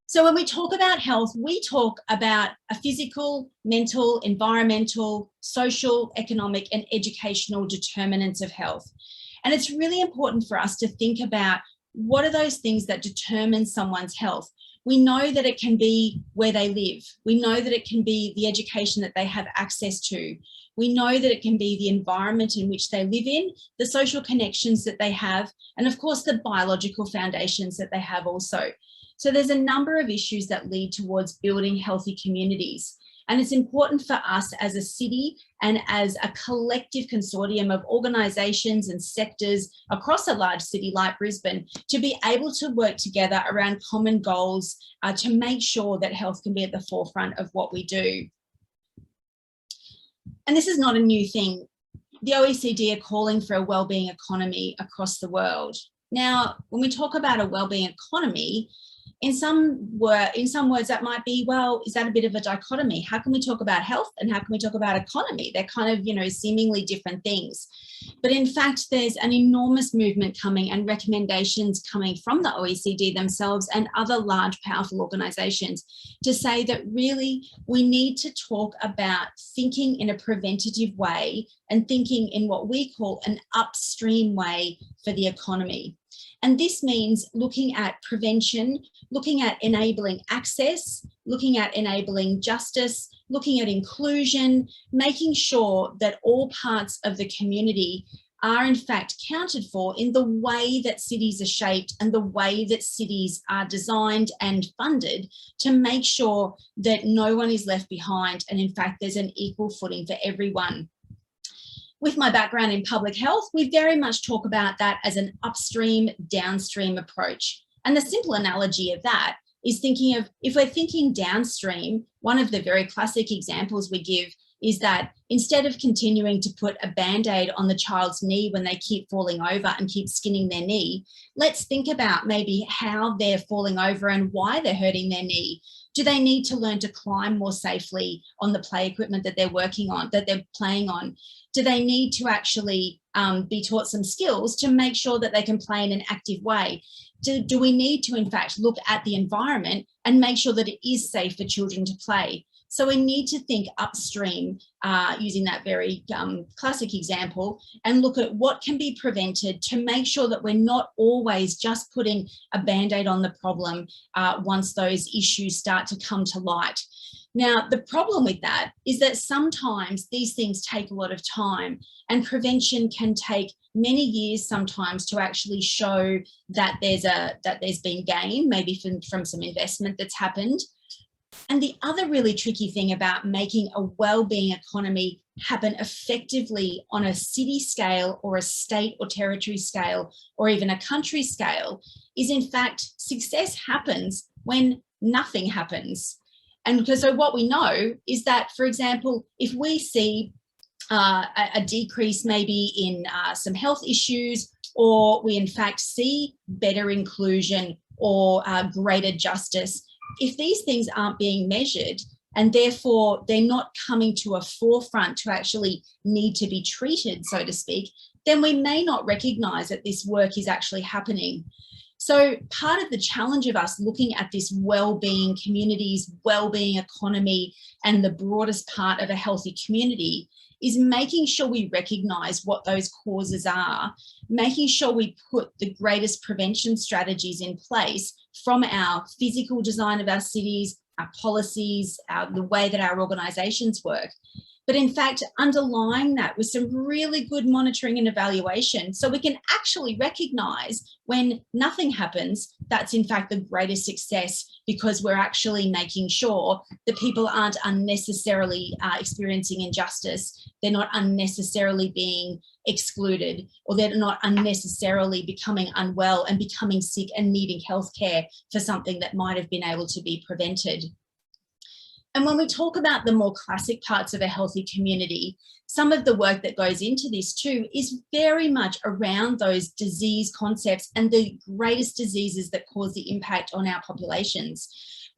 So when we talk about health, we talk about a physical, mental, environmental, social, economic and educational determinants of health. And it's really important for us to think about what are those things that determine someone's health. We know that it can be where they live. We know that it can be the education that they have access to. We know that it can be the environment in which they live in, the social connections that they have, and of course the biological foundations that they have also. So there's a number of issues that lead towards building healthy communities. And it's important for us as a city and as a collective consortium of organisations and sectors across a large city like Brisbane to be able to work together around common goals to make sure that health can be at the forefront of what we do. And this is not a new thing. The OECD are calling for a wellbeing economy across the world. Now, when we talk about a wellbeing economy, in some words that might be, well, is that a bit of a dichotomy? How can we talk about health and how can we talk about economy? They're kind of, seemingly different things. But in fact, there's an enormous movement coming and recommendations coming from the OECD themselves and other large, powerful organisations to say that really we need to talk about thinking in a preventative way and thinking in what we call an upstream way for the economy. And this means looking at prevention, looking at enabling access, looking at enabling justice, looking at inclusion, making sure that all parts of the community are in fact counted for in the way that cities are shaped and the way that cities are designed and funded to make sure that no one is left behind and in fact there's an equal footing for everyone. With my background in public health, we very much talk about that as an upstream, downstream approach. And the simple analogy of that is thinking of, if we're thinking downstream, one of the very classic examples we give is that instead of continuing to put a Band-Aid on the child's knee when they keep falling over and keep skinning their knee, let's think about maybe how they're falling over and why they're hurting their knee. Do they need to learn to climb more safely on the play equipment that they're working on, that they're playing on? Do they need to actually be taught some skills to make sure that they can play in an active way? Do we need to, in fact, look at the environment and make sure that it is safe for children to play? So we need to think upstream, using that very classic example, and look at what can be prevented to make sure that we're not always just putting a Band-Aid on the problem once those issues start to come to light. Now, the problem with that is that sometimes these things take a lot of time, and prevention can take many years sometimes to actually show that there's been gain, maybe from some investment that's happened. And the other really tricky thing about making a wellbeing economy happen effectively on a city scale or a state or territory scale or even a country scale is, in fact, success happens when nothing happens. And because so what we know is that, for example, if we see a decrease maybe in some health issues, or we in fact see better inclusion or greater justice, if these things aren't being measured and therefore they're not coming to a forefront to actually need to be treated, so to speak, then we may not recognise that this work is actually happening. So part of the challenge of us looking at this wellbeing communities, wellbeing economy, and the broadest part of a healthy community is making sure we recognise what those causes are, making sure we put the greatest prevention strategies in place from our physical design of our cities, our policies, the way that our organisations work. But in fact, underlying that with some really good monitoring and evaluation, so we can actually recognise when nothing happens, that's in fact the greatest success, because we're actually making sure that people aren't unnecessarily experiencing injustice, they're not unnecessarily being excluded, or they're not unnecessarily becoming unwell and becoming sick and needing healthcare for something that might have been able to be prevented. And when we talk about the more classic parts of a healthy community, some of the work that goes into this too is very much around those disease concepts and the greatest diseases that cause the impact on our populations.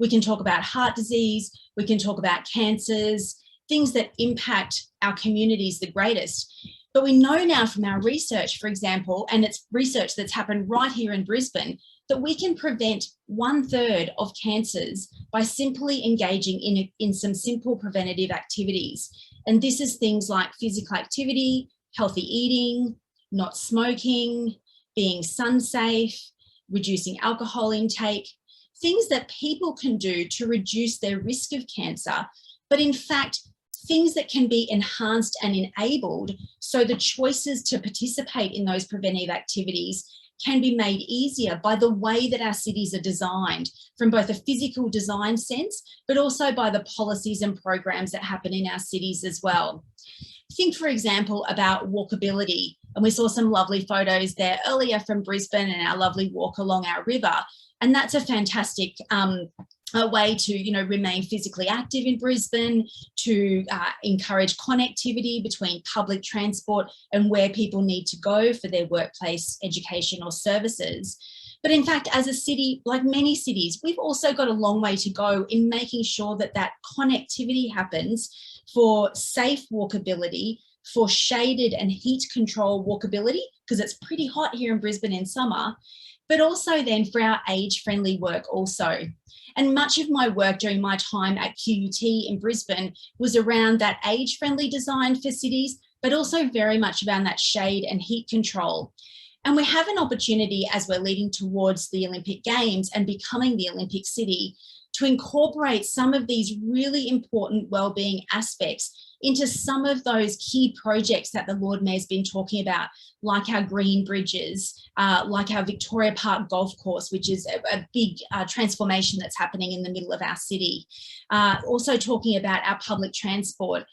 We can talk about heart disease, we can talk about cancers, things that impact our communities the greatest. But we know now from our research, for example, and it's research that's happened right here in Brisbane, that we can prevent 1/3 of cancers by simply engaging in some simple preventative activities. And this is things like physical activity, healthy eating, not smoking, being sun safe, reducing alcohol intake, things that people can do to reduce their risk of cancer, but in fact, things that can be enhanced and enabled so the choices to participate in those preventive activities can be made easier by the way that our cities are designed, from both a physical design sense, but also by the policies and programs that happen in our cities as well. Think, for example, about walkability. And we saw some lovely photos there earlier from Brisbane and our lovely walk along our river. And that's a fantastic a way to, remain physically active in Brisbane, to encourage connectivity between public transport and where people need to go for their workplace, education or services. But in fact, as a city, like many cities, we've also got a long way to go in making sure that that connectivity happens for safe walkability, for shaded and heat control walkability, because it's pretty hot here in Brisbane in summer, but also then for our age-friendly work also. And much of my work during my time at QUT in Brisbane was around that age-friendly design for cities, but also very much around that shade and heat control. And we have an opportunity as we're leading towards the Olympic Games and becoming the Olympic city to incorporate some of these really important wellbeing aspects into some of those key projects that the Lord Mayor's been talking about, like our green bridges, like our Victoria Park golf course, which is a big transformation that's happening in the middle of our city. Also talking about our public transport.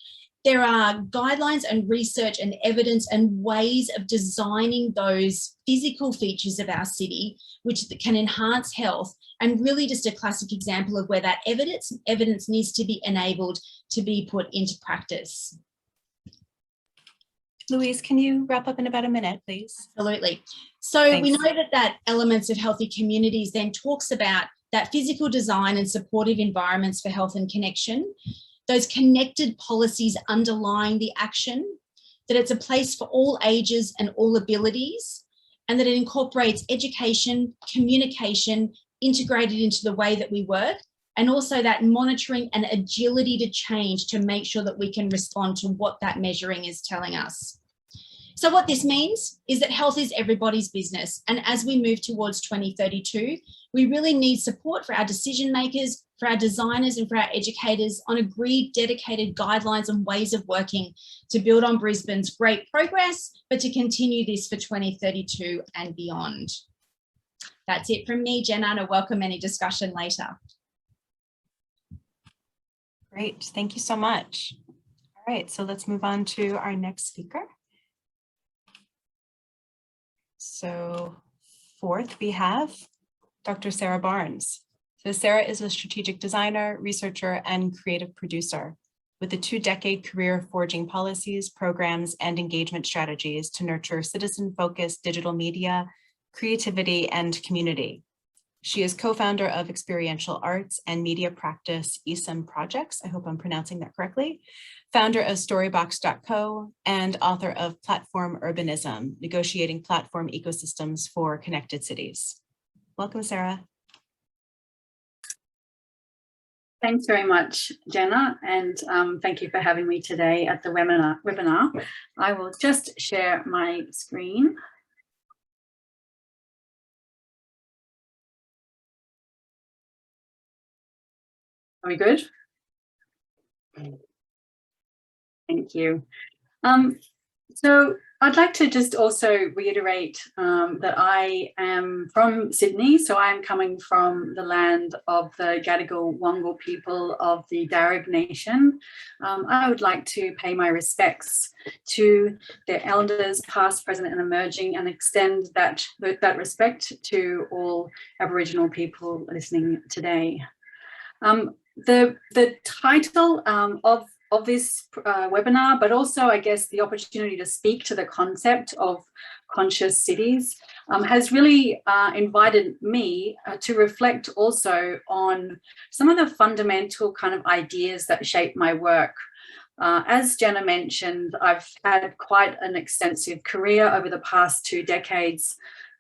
There are guidelines and research and evidence and ways of designing those physical features of our city, which can enhance health, and really just a classic example of where that evidence needs to be enabled to be put into practice. Louise, can you wrap up in about a minute, please? Absolutely. So Thanks. We know that elements of healthy communities then talks about that physical design and supportive environments for health and connection, those connected policies underlying the action, that it's a place for all ages and all abilities, and that it incorporates education, communication, integrated into the way that we work, and also that monitoring and agility to change to make sure that we can respond to what that measuring is telling us. So what this means is that health is everybody's business. And as we move towards 2032, we really need support for our decision makers, for our designers and for our educators on agreed, dedicated guidelines and ways of working to build on Brisbane's great progress, but to continue this for 2032 and beyond. That's it from me, Jenna, and I welcome any discussion later. Great, thank you so much. All right, so let's move on to our next speaker. So fourth, we have Dr. Sarah Barnes. So Sarah is a strategic designer, researcher, and creative producer with a 2-decade career forging policies, programs, and engagement strategies to nurture citizen-focused digital media, creativity, and community. She is co-founder of experiential arts and media practice ESOM Projects, I hope I'm pronouncing that correctly, founder of Storybox.co, and author of Platform Urbanism, Negotiating Platform Ecosystems for Connected Cities. Welcome, Sarah. Thanks very much, Jenna, and thank you for having me today at the webinar. I will just share my screen. Are we good? Thank you. So I'd like to just also reiterate that I am from Sydney, so I'm coming from the land of the Gadigal Wangal people of the Darug Nation. I would like to pay my respects to their elders, past, present and emerging, and extend that respect to all Aboriginal people listening today. The title of this webinar, but also I guess the opportunity to speak to the concept of conscious cities has really invited me to reflect also on some of the fundamental kind of ideas that shape my work. As Jenna mentioned, I've had quite an extensive career over the past 2 decades,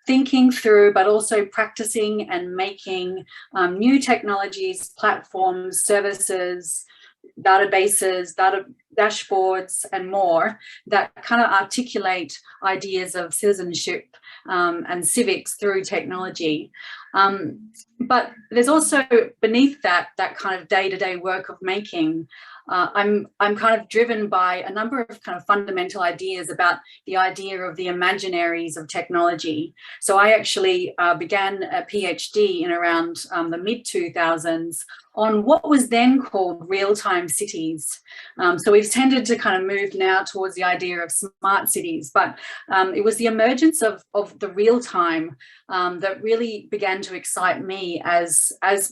thinking through, but also practicing and making new technologies, platforms, services, databases, data dashboards, and more that kind of articulate ideas of citizenship and civics through technology. But there's also beneath that kind of day-to-day work of making, I'm kind of driven by a number of kind of fundamental ideas about the idea of the imaginaries of technology. So I actually began a PhD in around the mid-2000s on what was then called real-time cities. So we've tended to kind of move now towards the idea of smart cities, but it was the emergence of the real-time that really began to excite me as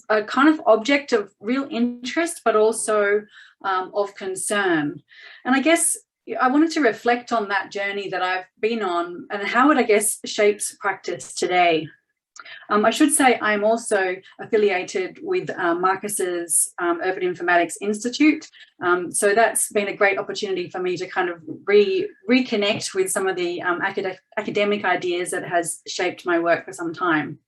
a kind of object of real interest, but also of concern. And I guess I wanted to reflect on that journey that I've been on and how it, I guess, shapes practice today. I should say I'm also affiliated with Marcus's Urban Informatics Institute. So that's been a great opportunity for me to kind of reconnect with some of the academic ideas that has shaped my work for some time.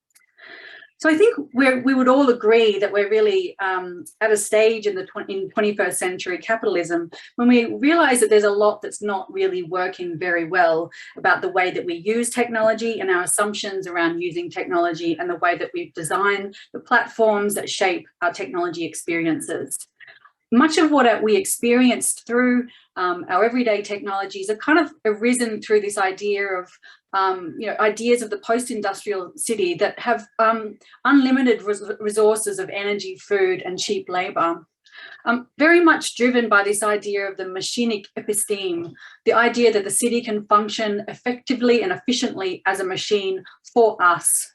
So I think we would all agree that we're really at a stage in 21st century capitalism when we realise that there's a lot that's not really working very well about the way that we use technology and our assumptions around using technology and the way that we design the platforms that shape our technology experiences. Much of what we experienced through our everyday technologies are kind of arisen through this idea of ideas of the post-industrial city that have unlimited resources of energy, food, and cheap labour. Very much driven by this idea of the machinic episteme, the idea that the city can function effectively and efficiently as a machine for us.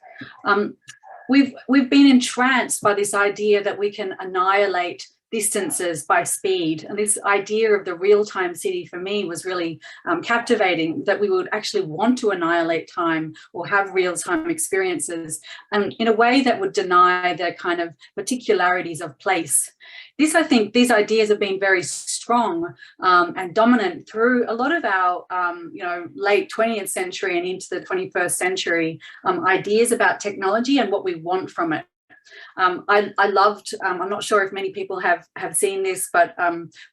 We've been entranced by this idea that we can annihilate distances by speed. And this idea of the real-time city for me was really captivating, that we would actually want to annihilate time or have real-time experiences, and in a way that would deny the kind of particularities of place. This, I think, these ideas have been very strong and dominant through a lot of our, late 20th century and into the 21st century ideas about technology and what we want from it. I loved, I'm not sure if many people have seen this, but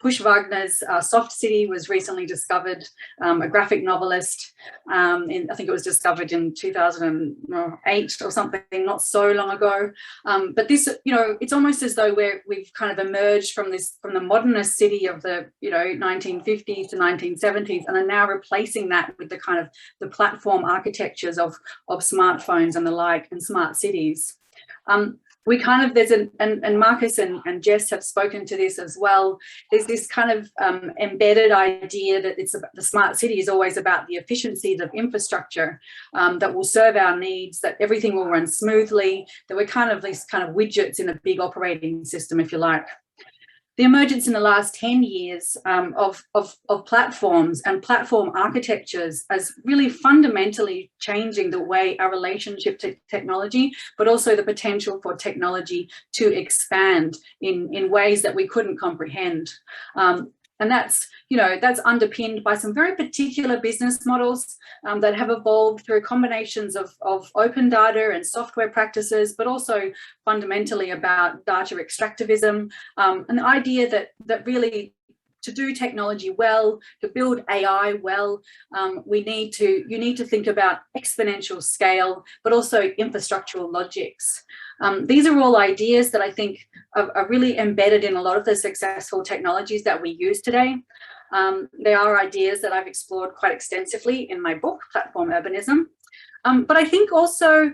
Push Wagner's Soft City was recently discovered, a graphic novelist. I think it was discovered in 2008 or something, not so long ago. But this, it's almost as though we've kind of emerged from the modernist city of the 1950s to 1970s, and are now replacing that with the kind of the platform architectures of smartphones and the like, and smart cities. We kind of, and Marcus and Jess have spoken to this as well, there's this kind of embedded idea that the smart city is always about the efficiencies of infrastructure that will serve our needs, that everything will run smoothly, that we're kind of these kind of widgets in a big operating system, if you like. The emergence in the last 10 years of platforms and platform architectures as really fundamentally changing the way our relationship to technology, but also the potential for technology to expand in ways that we couldn't comprehend. And that's underpinned by some very particular business models that have evolved through combinations of open data and software practices, but also fundamentally about data extractivism, and the idea that really, to do technology well, to build AI well, you need to think about exponential scale, but also infrastructural logics. These are all ideas that I think are really embedded in a lot of the successful technologies that we use today. They are ideas that I've explored quite extensively in my book, Platform Urbanism. But I think also,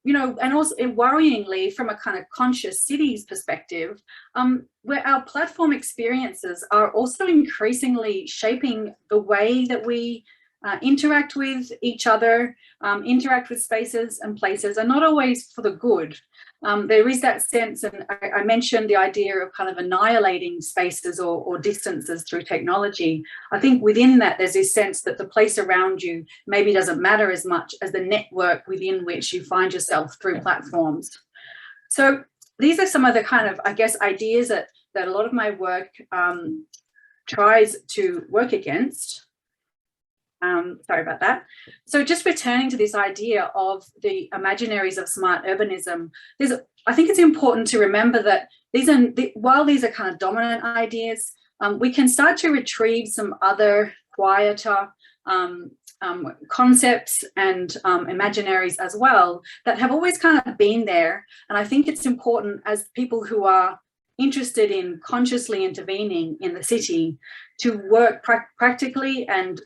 and also worryingly from a kind of conscious cities perspective, where our platform experiences are also increasingly shaping the way that we interact with each other, interact with spaces and places, and not always for the good. There is that sense, and I mentioned the idea of kind of annihilating spaces or distances through technology. I think within that, there's this sense that the place around you maybe doesn't matter as much as the network within which you find yourself through platforms. So these are some of the kind of, I guess, ideas that a lot of my work tries to work against. Sorry about that. So just returning to this idea of the imaginaries of smart urbanism, I think it's important to remember that while these are kind of dominant ideas, we can start to retrieve some other quieter concepts and imaginaries as well that have always kind of been there. And I think it's important, as people who are interested in consciously intervening in the city, to work practically and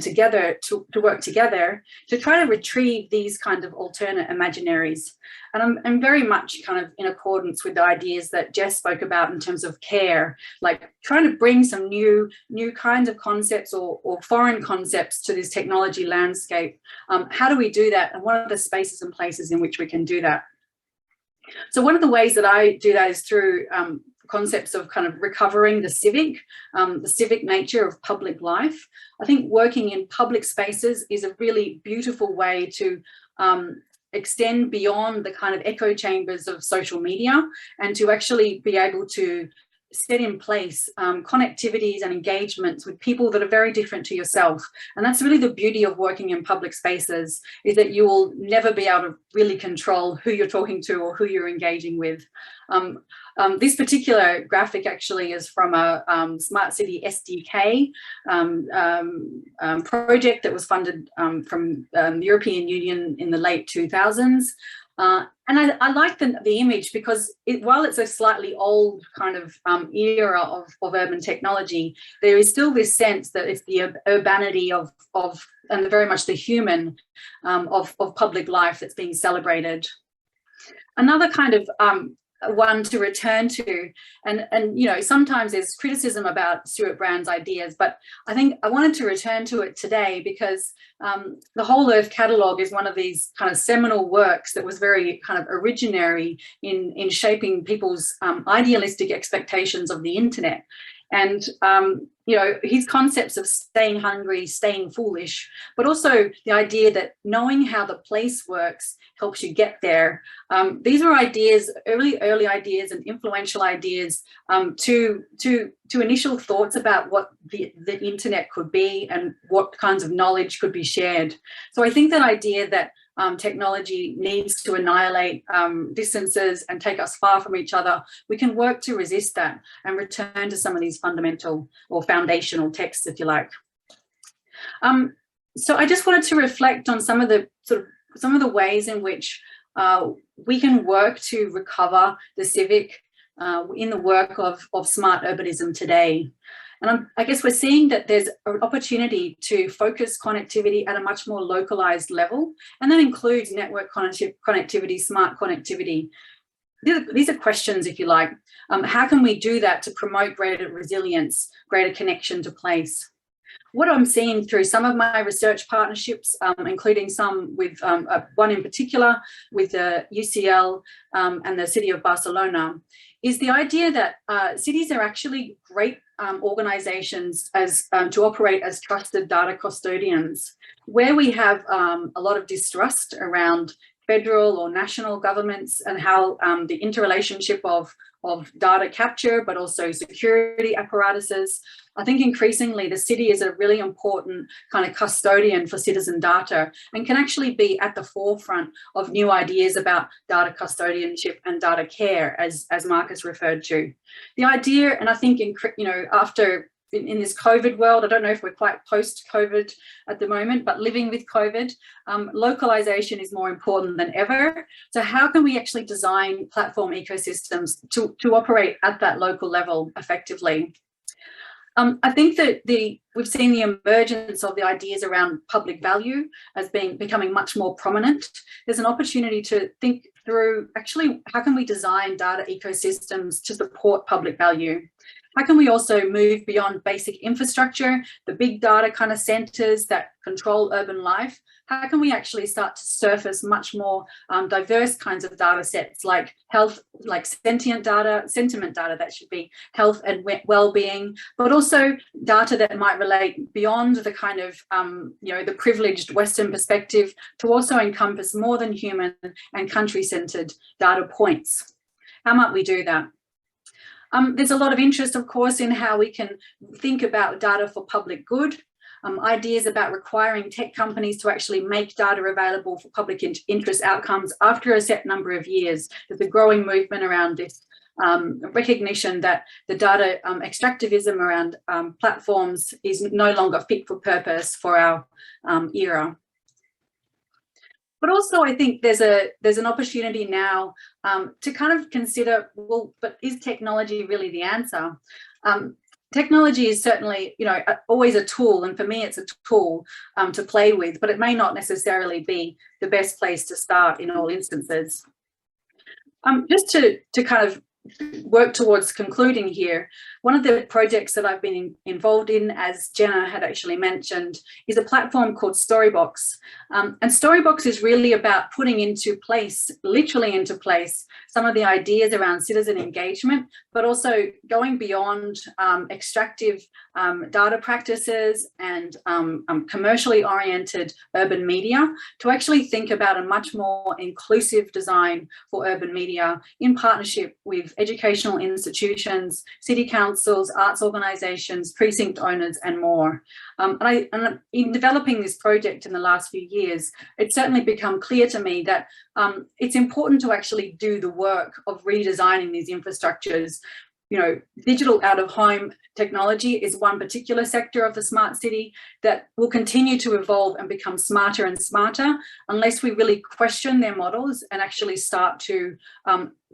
together, to work together to try to retrieve these kind of alternate imaginaries. And I'm very much kind of in accordance with the ideas that Jess spoke about in terms of care, like trying to bring some new kinds of concepts or foreign concepts to this technology landscape. How do we do that? And what are the spaces and places in which we can do that? So one of the ways that I do that is through concepts of kind of recovering the civic nature of public life. I think working in public spaces is a really beautiful way to extend beyond the kind of echo chambers of social media, and to actually be able to set in place connectivities and engagements with people that are very different to yourself. And that's really the beauty of working in public spaces, is that you will never be able to really control who you're talking to or who you're engaging with. This particular graphic actually is from a Smart City Sdk project that was funded from the European Union in the late 2000s. And I like the image because while it's a slightly old kind of era of urban technology, there is still this sense that it's the urbanity of and very much the human of public life that's being celebrated. Another kind of one to return to. And you know, sometimes there's criticism about Stuart Brown's ideas, but I think I wanted to return to it today because the Whole Earth Catalogue is one of these kind of seminal works that was very kind of originary in shaping people's idealistic expectations of the internet. And, you know, his concepts of staying hungry, staying foolish, but also the idea that knowing how the place works helps you get there. These are ideas, early ideas and influential ideas to initial thoughts about what the internet could be and what kinds of knowledge could be shared. So I think that idea that technology needs to annihilate distances and take us far from each other, we can work to resist that and return to some of these fundamental or foundational texts, if you like. So I just wanted to reflect on some of the ways in which we can work to recover the civic in the work of smart urbanism today. And I guess we're seeing that there's an opportunity to focus connectivity at a much more localized level, and that includes network connectivity, smart connectivity. These are questions, if you like. How can we do that to promote greater resilience, greater connection to place? What I'm seeing through some of my research partnerships, including some with one in particular with the UCL and the City of Barcelona, is the idea that cities are actually great organisations as to operate as trusted data custodians. Where we have a lot of distrust around federal or national governments and how the interrelationship of data capture, but also security apparatuses, I think increasingly the city is a really important kind of custodian for citizen data and can actually be at the forefront of new ideas about data custodianship and data care, as Marcus referred to. The idea, and I think after in this COVID world, I don't know if we're quite post-COVID at the moment, but living with COVID, localization is more important than ever. So how can we actually design platform ecosystems to operate at that local level effectively? I think that we've seen the emergence of the ideas around public value as becoming much more prominent. There's an opportunity to think through actually how can we design data ecosystems to support public value? How can we also move beyond basic infrastructure, the big data kind of centres that control urban life? How can we actually start to surface much more diverse kinds of data sets like health, like sentiment data, that should be health and well-being, but also data that might relate beyond the kind of, the privileged Western perspective to also encompass more than human and country-centred data points. How might we do that? There's a lot of interest, of course, in how we can think about data for public good, ideas about requiring tech companies to actually make data available for public interest outcomes after a set number of years. There's a growing movement around this recognition that the data extractivism around platforms is no longer fit for purpose for our era. But also I think there's an opportunity now to kind of consider, well, but is technology really the answer? Technology is certainly, always a tool, and for me it's a tool to play with, but it may not necessarily be the best place to start in all instances. Just to kind of work towards concluding here, one of the projects that I've been involved in, as Jenna had actually mentioned, is a platform called Storybox. And Storybox is really about putting into place, literally into place, some of the ideas around citizen engagement, but also going beyond extractive data practices and commercially oriented urban media to actually think about a much more inclusive design for urban media in partnership with educational institutions, city councils, arts organisations, precinct owners and more. And in developing this project in the last few years, it's certainly become clear to me that it's important to actually do the work of redesigning these infrastructures. Digital out-of-home technology is one particular sector of the smart city that will continue to evolve and become smarter and smarter unless we really question their models and actually start to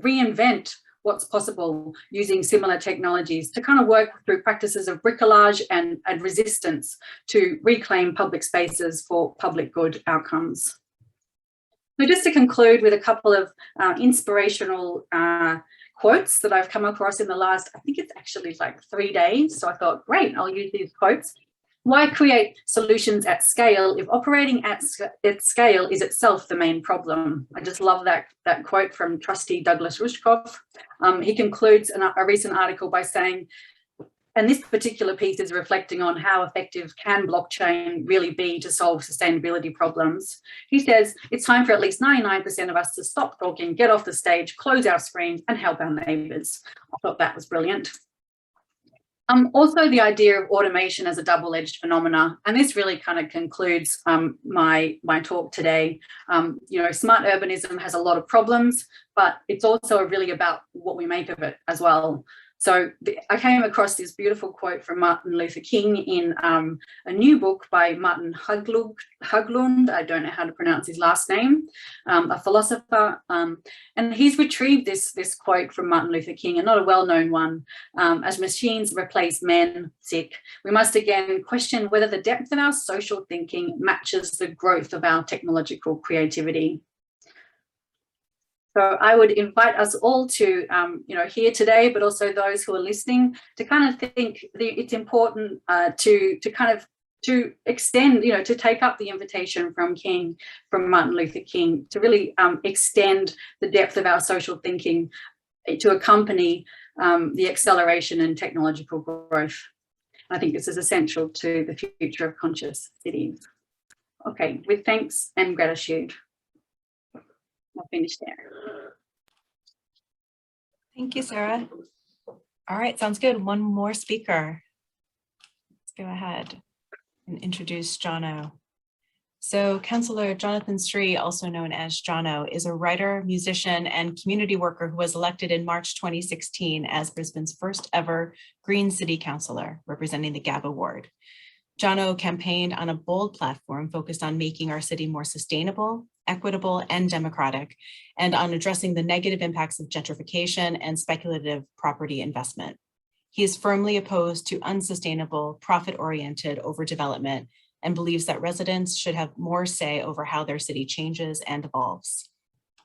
reinvent what's possible using similar technologies to kind of work through practices of bricolage and resistance to reclaim public spaces for public good outcomes. So just to conclude with a couple of inspirational quotes that I've come across in the last, I think it's actually like 3 days. So I thought, great, I'll use these quotes. Why create solutions at scale if operating at scale is itself the main problem? I just love that quote from trustee Douglas Rushkoff. He concludes a recent article by saying, and this particular piece is reflecting on how effective can blockchain really be to solve sustainability problems. He says, it's time for at least 99% of us to stop talking, get off the stage, close our screens and help our neighbours. I thought that was brilliant. Also the idea of automation as a double-edged phenomena, and this really kind of concludes my talk today. You know, smart urbanism has a lot of problems, but it's also really about what we make of it as well. So I came across this beautiful quote from Martin Luther King in a new book by Martin Haglund. I don't know how to pronounce his last name, a philosopher. And he's retrieved this quote from Martin Luther King, and not a well-known one. As machines replace men, we must again question whether the depth of our social thinking matches the growth of our technological creativity. So I would invite us all to, you know, here today, but also those who are listening, to kind of think it's important to extend, you know, to take up the invitation from Martin Luther King, to really extend the depth of our social thinking to accompany the acceleration in technological growth. I think this is essential to the future of conscious cities. Okay, with thanks and gratitude. I'll finish there. Thank you, Sarah. All right, sounds good. One more speaker. Let's go ahead and introduce Jono. So Councillor Jonathan Sri, also known as Jono, is a writer, musician, and community worker who was elected in March 2016 as Brisbane's first ever Green City Councillor, representing the Gabba ward. Jono campaigned on a bold platform focused on making our city more sustainable, equitable, and democratic, and on addressing the negative impacts of gentrification and speculative property investment. He is firmly opposed to unsustainable, profit-oriented overdevelopment and believes that residents should have more say over how their city changes and evolves.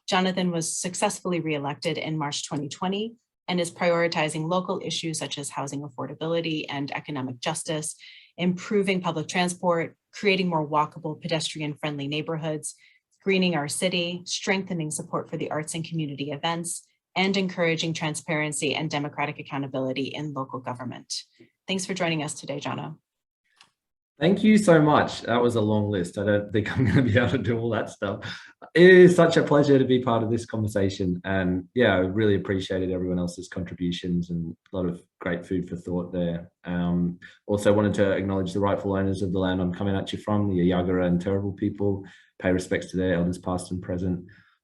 Jonathan was successfully re-elected in March 2020 and is prioritizing local issues such as housing affordability and economic justice, improving public transport, creating more walkable, pedestrian-friendly neighborhoods, greening our city, strengthening support for the arts and community events, and encouraging transparency and democratic accountability in local government. Thanks for joining us today, Jono. Thank you so much. That was a long list. I don't think I'm going to be able to do all that stuff. It is such a pleasure to be part of this conversation. And yeah, I really appreciated everyone else's contributions and a lot of great food for thought there. Also wanted to acknowledge the rightful owners of the land I'm coming at you from, the Yagara and Turrbal people, pay respects to their elders past and present.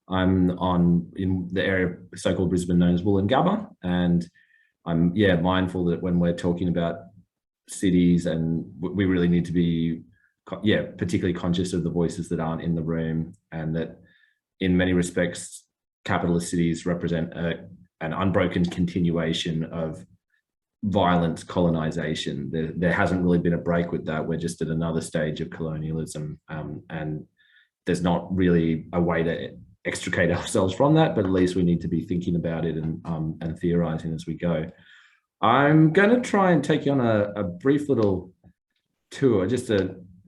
I'm in the area of so-called Brisbane known as Wollongabba, and I'm mindful that when we're talking about cities, and we really need to be particularly conscious of the voices that aren't in the room, and that in many respects capitalist cities represent an unbroken continuation of violent colonization. There hasn't really been a break with that. We're just at another stage of colonialism, and there's not really a way to extricate ourselves from that, but at least we need to be thinking about it and theorizing as we go. I'm going to try and take you on a brief little tour.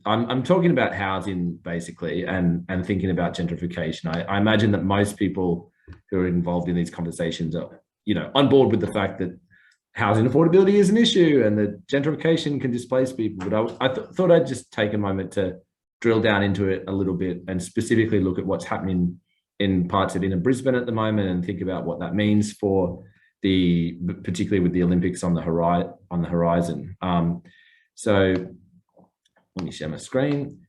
I'm talking about housing basically, and thinking about gentrification. I imagine that most people who are involved in these conversations are, on board with the fact that housing affordability is an issue and that gentrification can displace people. But I thought I'd just take a moment to drill down into it a little bit and specifically look at what's happening in parts of inner Brisbane at the moment and think about what that means for particularly with the Olympics on the horizon. So let me share my screen.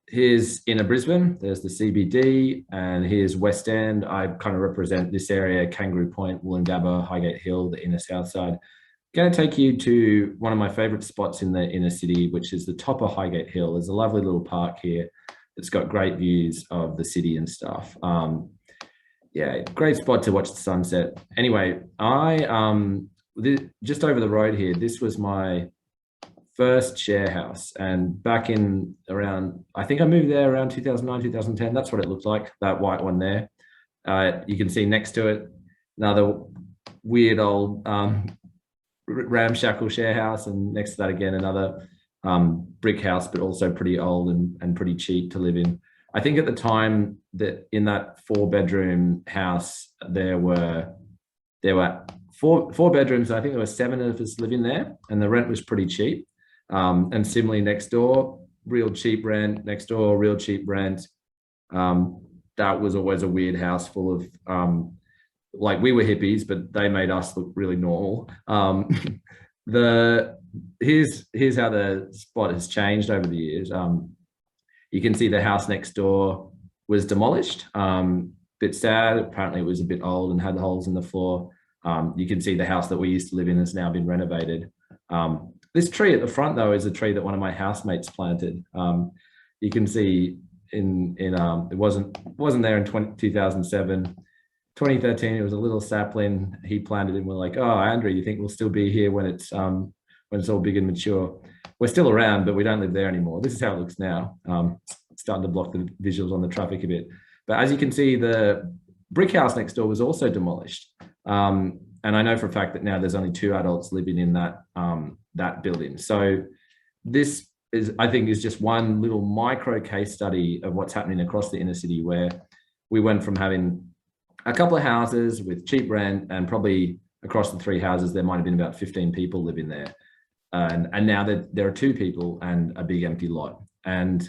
Here's inner Brisbane, there's the CBD, and here's West End. I kind of represent this area, Kangaroo Point, Wollongabba, Highgate Hill, the inner south side. I'm going to take you to one of my favorite spots in the inner city, which is the top of Highgate Hill. There's a lovely little park here that's got great views of the city and stuff. Yeah, great spot to watch the sunset. Anyway, just over the road here, this was my first share house. And back in around, I think I moved there around 2009, 2010. That's what it looked like, that white one there. You can see next to it, another weird old ramshackle share house. And next to that again, another brick house, but also pretty old and pretty cheap to live in. I think at the time that in that 4-bedroom house, there were 4 bedrooms. I think there were 7 of us living there, and the rent was pretty cheap. And similarly next door, real cheap rent. Next door, real cheap rent. That was always a weird house full of like, we were hippies, but they made us look really normal. Here's how the spot has changed over the years. You can see the house next door was demolished. Bit sad. Apparently it was a bit old and had holes in the floor. You can see the house that we used to live in has now been renovated. This tree at the front, though, is a tree that one of my housemates planted. You can see it wasn't there in 2007. 2013, it was a little sapling he planted, and we're like, oh, Andrew, you think we'll still be here when it's all big and mature? We're still around, but we don't live there anymore. This is how it looks now. It's starting to block the visuals on the traffic a bit. But as you can see, the brick house next door was also demolished. And I know for a fact that now there's only 2 adults living in that building. So this is, I think, is just one little micro case study of what's happening across the inner city, where we went from having a couple of houses with cheap rent, and probably across the 3 houses, there might have been about 15 people living there. And now there are 2 people and a big empty lot. And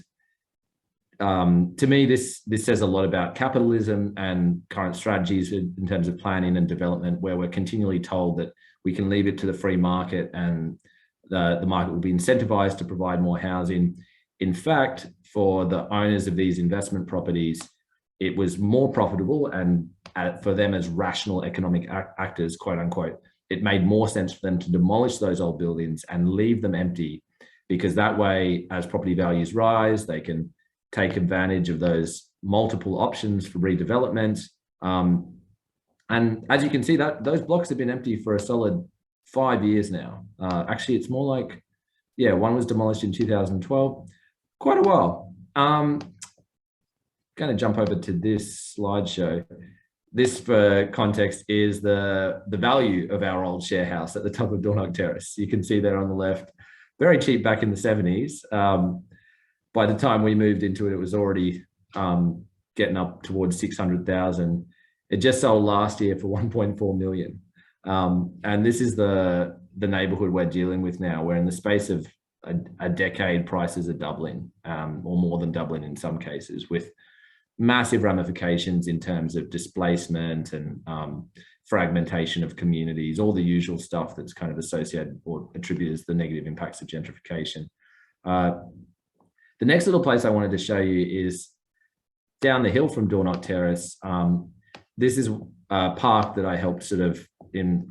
to me, this says a lot about capitalism and current strategies in terms of planning and development, where we're continually told that we can leave it to the free market and the market will be incentivized to provide more housing. In fact, for the owners of these investment properties, it was more profitable, and for them as rational economic actors, quote unquote, it made more sense for them to demolish those old buildings and leave them empty, because that way, as property values rise, they can take advantage of those multiple options for redevelopment. And as you can see, that those blocks have been empty for a solid 5 years now. Actually, it's more like, yeah, one was demolished in 2012, quite a while. Going to jump over to this slideshow. This, for context, is the value of our old share house at the top of Dornoch Terrace. You can see there on the left, very cheap back in the 70s. By the time we moved into it, it was already getting up towards 600,000. It just sold last year for 1.4 million. And this is the neighborhood we're dealing with now, where in the space of a decade, prices are doubling, or more than doubling in some cases, with massive ramifications in terms of displacement and fragmentation of communities, all the usual stuff that's kind of associated or attributed to the negative impacts of gentrification. The next little place I wanted to show you is down the hill from Dornoch Terrace. This is a park that I helped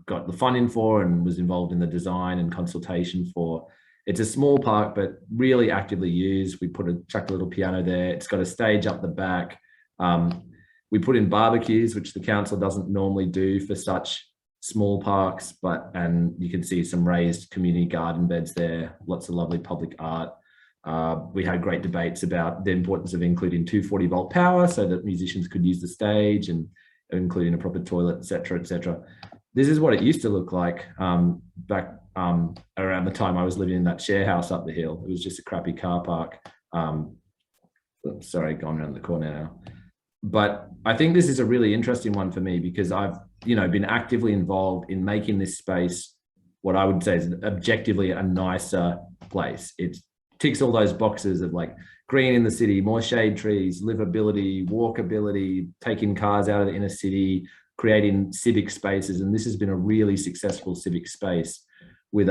got the funding for and was involved in the design and consultation for. It's a small park, but really actively used. We chucked a little piano there. It's got a stage up the back. We put in barbecues, which the council doesn't normally do for such small parks, and you can see some raised community garden beds there, lots of lovely public art. We had great debates about the importance of including 240 volt power so that musicians could use the stage, and including a proper toilet, et cetera, et cetera. This is what it used to look like back around the time I was living in that share house up the hill. It was just a crappy car park. Sorry, gone around the corner now. But I think this is a really interesting one for me, because I've been actively involved in making this space what I would say is objectively a nicer place. It ticks all those boxes of like green in the city, more shade trees, livability, walkability, taking cars out of the inner city, creating civic spaces. And this has been a really successful civic space with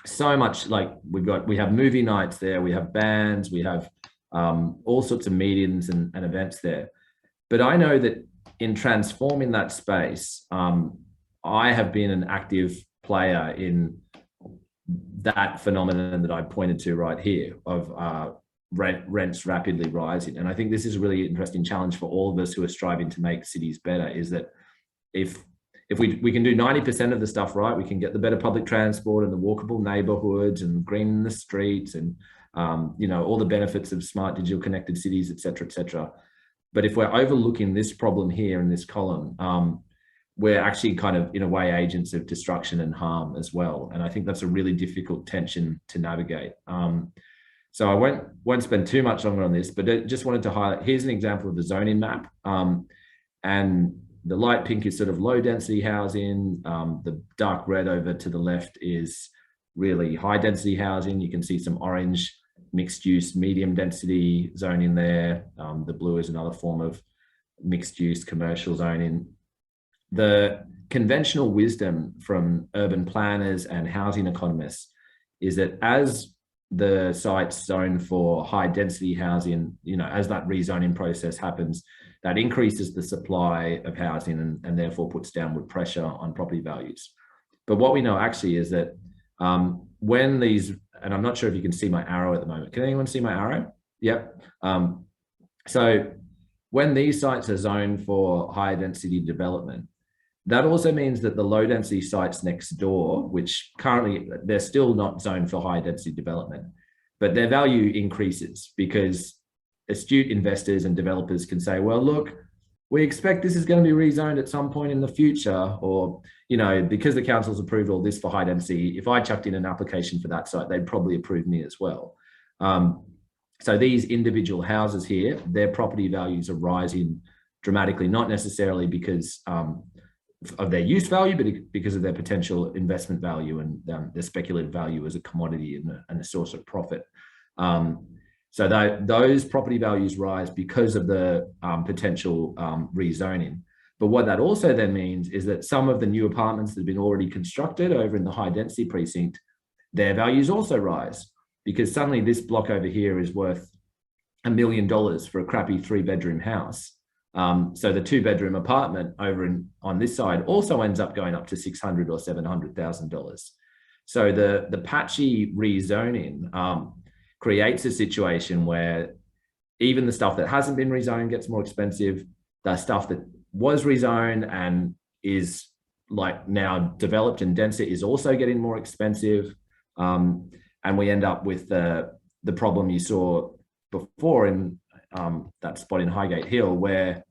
so much, like we have movie nights there, we have bands, we have all sorts of meetings and events there. But I know that in transforming that space, I have been an active player in that phenomenon that I pointed to right here of rents rapidly rising. And I think this is a really interesting challenge for all of us who are striving to make cities better, is that if if we can do 90% of the stuff right, we can get the better public transport and the walkable neighborhoods and green in the streets and, you know, all the benefits of smart digital connected cities, et cetera, et cetera. But if we're overlooking this problem here in this column, we're actually kind of, in a way, agents of destruction and harm as well. And I think that's a really difficult tension to navigate. So I won't spend too much longer on this, but I just wanted to highlight, here's an example of the zoning map. And the light pink is sort of low density housing. The dark red over to the left is really high density housing. You can see some orange mixed use, medium density zoning there. The blue is another form of mixed use commercial zoning. The conventional wisdom from urban planners and housing economists is that as the sites zoned for high density housing, you know, as that rezoning process happens, that increases the supply of housing and therefore puts downward pressure on property values. But what we know actually is that when these, and I'm not sure if you can see my arrow at the moment. Can anyone see my arrow? Yep. So when these sites are zoned for high density development, that also means that the low density sites next door, which currently they're still not zoned for high density development, but their value increases because astute investors and developers can say, well, look, we expect this is going to be rezoned at some point in the future, or, you know, because the council's approved all this for high density, if I chucked in an application for that site, they'd probably approve me as well. So these individual houses here, their property values are rising dramatically, not necessarily because of their use value, but because of their potential investment value and their speculative value as a commodity and a source of profit. So those property values rise because of the potential rezoning. But what that also then means is that some of the new apartments that have been already constructed over in the high density precinct, their values also rise because suddenly this block over here is worth $1 million for a crappy 3-bedroom house. So the 2-bedroom apartment over on this side also ends up going up to $600,000 or $700,000. So the patchy rezoning creates a situation where even the stuff that hasn't been rezoned gets more expensive. The stuff that was rezoned and is like now developed and denser is also getting more expensive. And we end up with the problem you saw before in that spot in Highgate Hill, where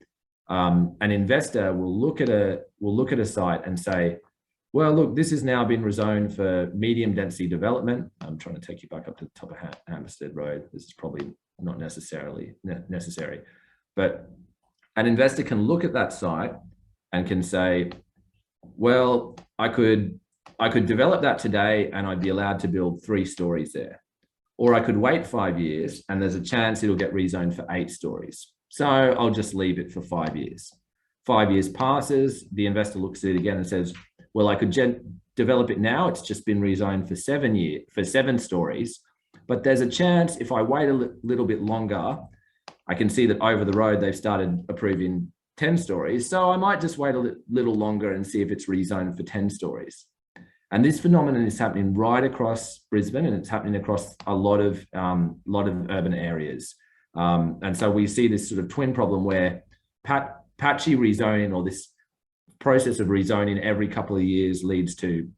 an investor will look at a site and say, well, look, this has now been rezoned for medium density development. I'm trying to take you back up to the top of Hampstead Road. This is probably not necessarily necessary, but an investor can look at that site and can say, well, I could develop that today and I'd be allowed to build 3 stories there. Or I could wait 5 years and there's a chance it'll get rezoned for 8 stories. So I'll just leave it for 5 years. 5 years passes, the investor looks at it again and says, well, I could develop it now. It's just been rezoned for 7 stories. But there's a chance if I wait a little bit longer, I can see that over the road, they've started approving 10 stories. So I might just wait a little longer and see if it's rezoned for 10 stories. And this phenomenon is happening right across Brisbane, and it's happening across a lot of urban areas. And so we see this sort of twin problem where patchy rezoning, or this process of rezoning every couple of years, leads to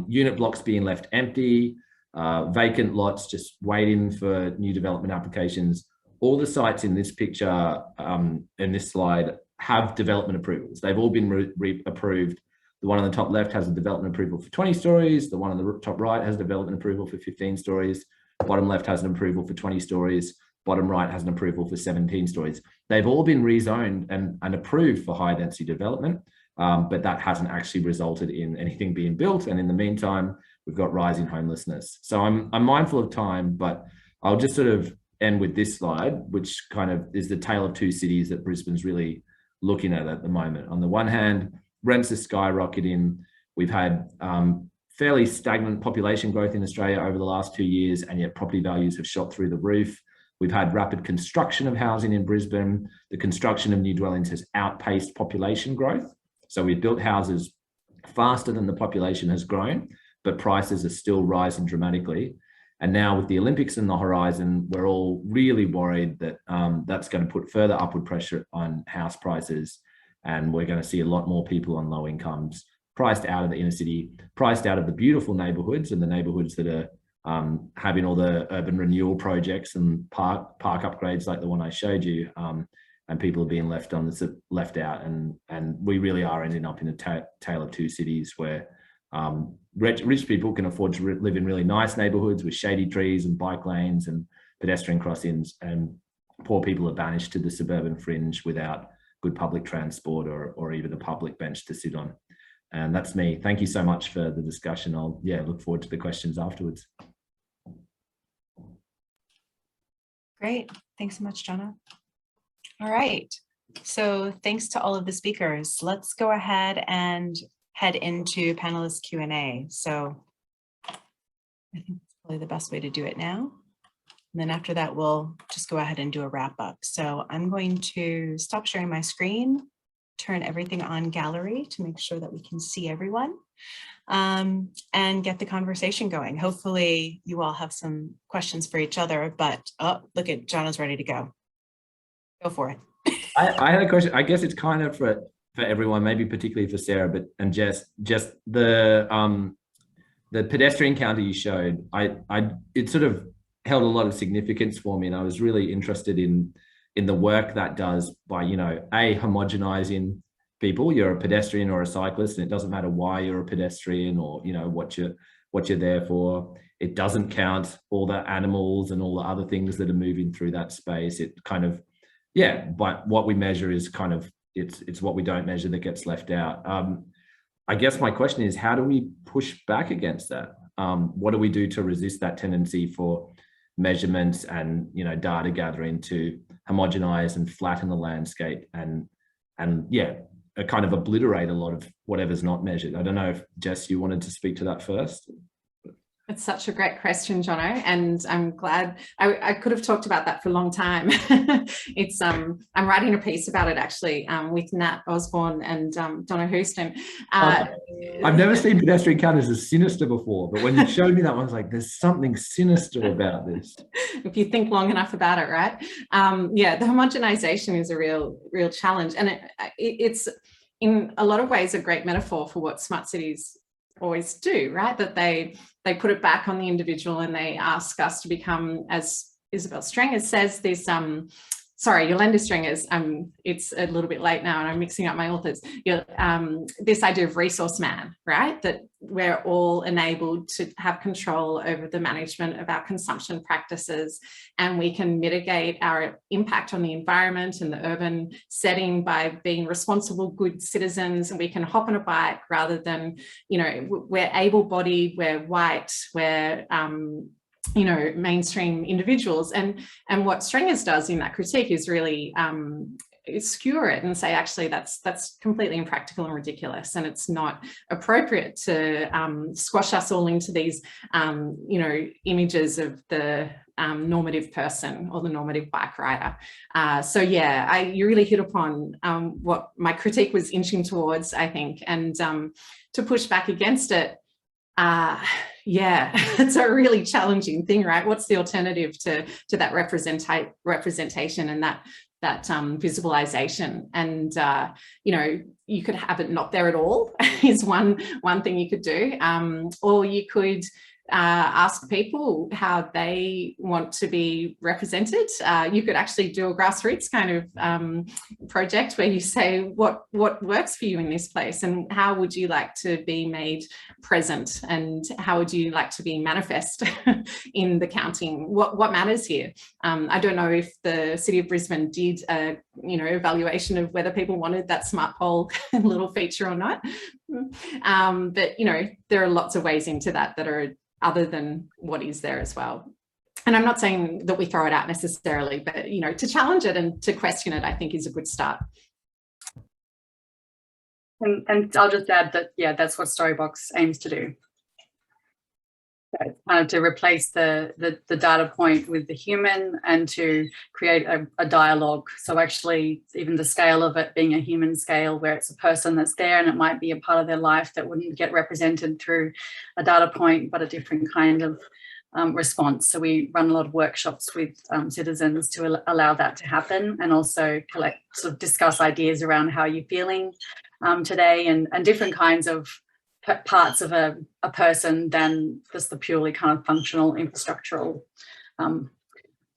unit blocks being left empty, vacant lots just waiting for new development applications. All the sites in this picture, in this slide, have development approvals. They've all been approved. The one on the top left has a development approval for 20 stories. The one on the top right has development approval for 15 stories. Bottom left has an approval for 20 stories. Bottom right has an approval for 17 stories. They've all been rezoned and approved for high density development, but that hasn't actually resulted in anything being built. And in the meantime, we've got rising homelessness. So I'm mindful of time, but I'll just sort of end with this slide, which kind of is the tale of two cities that Brisbane's really looking at the moment. On the one hand, rents are skyrocketing. We've had fairly stagnant population growth in Australia over the last 2 years, and yet property values have shot through the roof. We've had rapid construction of housing in Brisbane. The construction of new dwellings has outpaced population growth. So we've built houses faster than the population has grown, but prices are still rising dramatically. And now with the Olympics in the horizon, we're all really worried that that's going to put further upward pressure on house prices. And we're going to see a lot more people on low incomes priced out of the inner city, priced out of the beautiful neighborhoods and the neighborhoods that are having all the urban renewal projects and park upgrades like the one I showed you, and people are being left out, and we really are ending up in a tale of two cities where rich people can afford to live in really nice neighborhoods with shady trees and bike lanes and pedestrian crossings, and poor people are banished to the suburban fringe without good public transport or even a public bench to sit on. And that's me. Thank you so much for the discussion. I'll look forward to the questions afterwards. Great. Thanks so much, Jonah. All right. So thanks to all of the speakers. Let's go ahead and head into panelist Q&A. So I think that's probably the best way to do it now. And then after that, we'll just go ahead and do a wrap up. So I'm going to stop sharing my screen, turn everything on gallery to make sure that we can see everyone, and get the conversation going. Hopefully you all have some questions for each other, but oh, look at Jonah's ready to go. Go for it. I had a question. I guess it's kind of for everyone, maybe particularly for Sarah, and Jess, just the pedestrian counter you showed, it sort of held a lot of significance for me, and I was really interested in the work that does by, homogenizing people. You're a pedestrian or a cyclist, and it doesn't matter why you're a pedestrian or what you're there for. It doesn't count all the animals and all the other things that are moving through that space. It kind of, but what we measure is kind of, it's what we don't measure that gets left out. I guess my question is, how do we push back against that? What do we do to resist that tendency for measurements and data gathering to homogenize and flatten the landscape and kind of obliterate a lot of whatever's not measured? I don't know if Jess, you wanted to speak to that first. It's such a great question, Jono, and I'm glad I could have talked about that for a long time. It's I'm writing a piece about it actually with Nat Osborne and Donna Houston. I've never seen pedestrian counters as sinister before, but when you showed me that one, I was like, there's something sinister about this. If you think long enough about it, right? The homogenization is a real challenge, and it's in a lot of ways a great metaphor for what smart cities always do, right? That they put it back on the individual and they ask us to become, as Isabel Strangers says, this Yolanda Strangers, it's a little bit late now and I'm mixing up my authors. This idea of resource man, right? That we're all enabled to have control over the management of our consumption practices, and we can mitigate our impact on the environment and the urban setting by being responsible, good citizens, and we can hop on a bike rather than, we're able-bodied, we're white, we're mainstream individuals. And what Strangers does in that critique is really skewer it and say, actually, that's completely impractical and ridiculous, and it's not appropriate to squash us all into these, images of the normative person or the normative bike rider. You really hit upon what my critique was inching towards, I think, and to push back against it. It's a really challenging thing, right? What's the alternative to that representation and that visualization? And you could have it not there at all is one thing you could do, or you could ask people how they want to be represented. You could actually do a grassroots kind of project where you say what works for you in this place, and how would you like to be made present, and how would you like to be manifest in the counting? What matters here? I don't know if the City of Brisbane did a evaluation of whether people wanted that smart pole little feature or not, but there are lots of ways into that are other than what is there as well. And I'm not saying that we throw it out necessarily, but to challenge it and to question it, I think, is a good start. And I'll just add that, that's what Storybox aims to do. So it's kind of to replace the data point with the human and to create a dialogue. So actually, even the scale of it being a human scale, where it's a person that's there and it might be a part of their life that wouldn't get represented through a data point, but a different kind of response. So we run a lot of workshops with citizens to allow that to happen, and also discuss ideas around how you're feeling today, and different kinds of parts of a person than just the purely kind of functional infrastructural.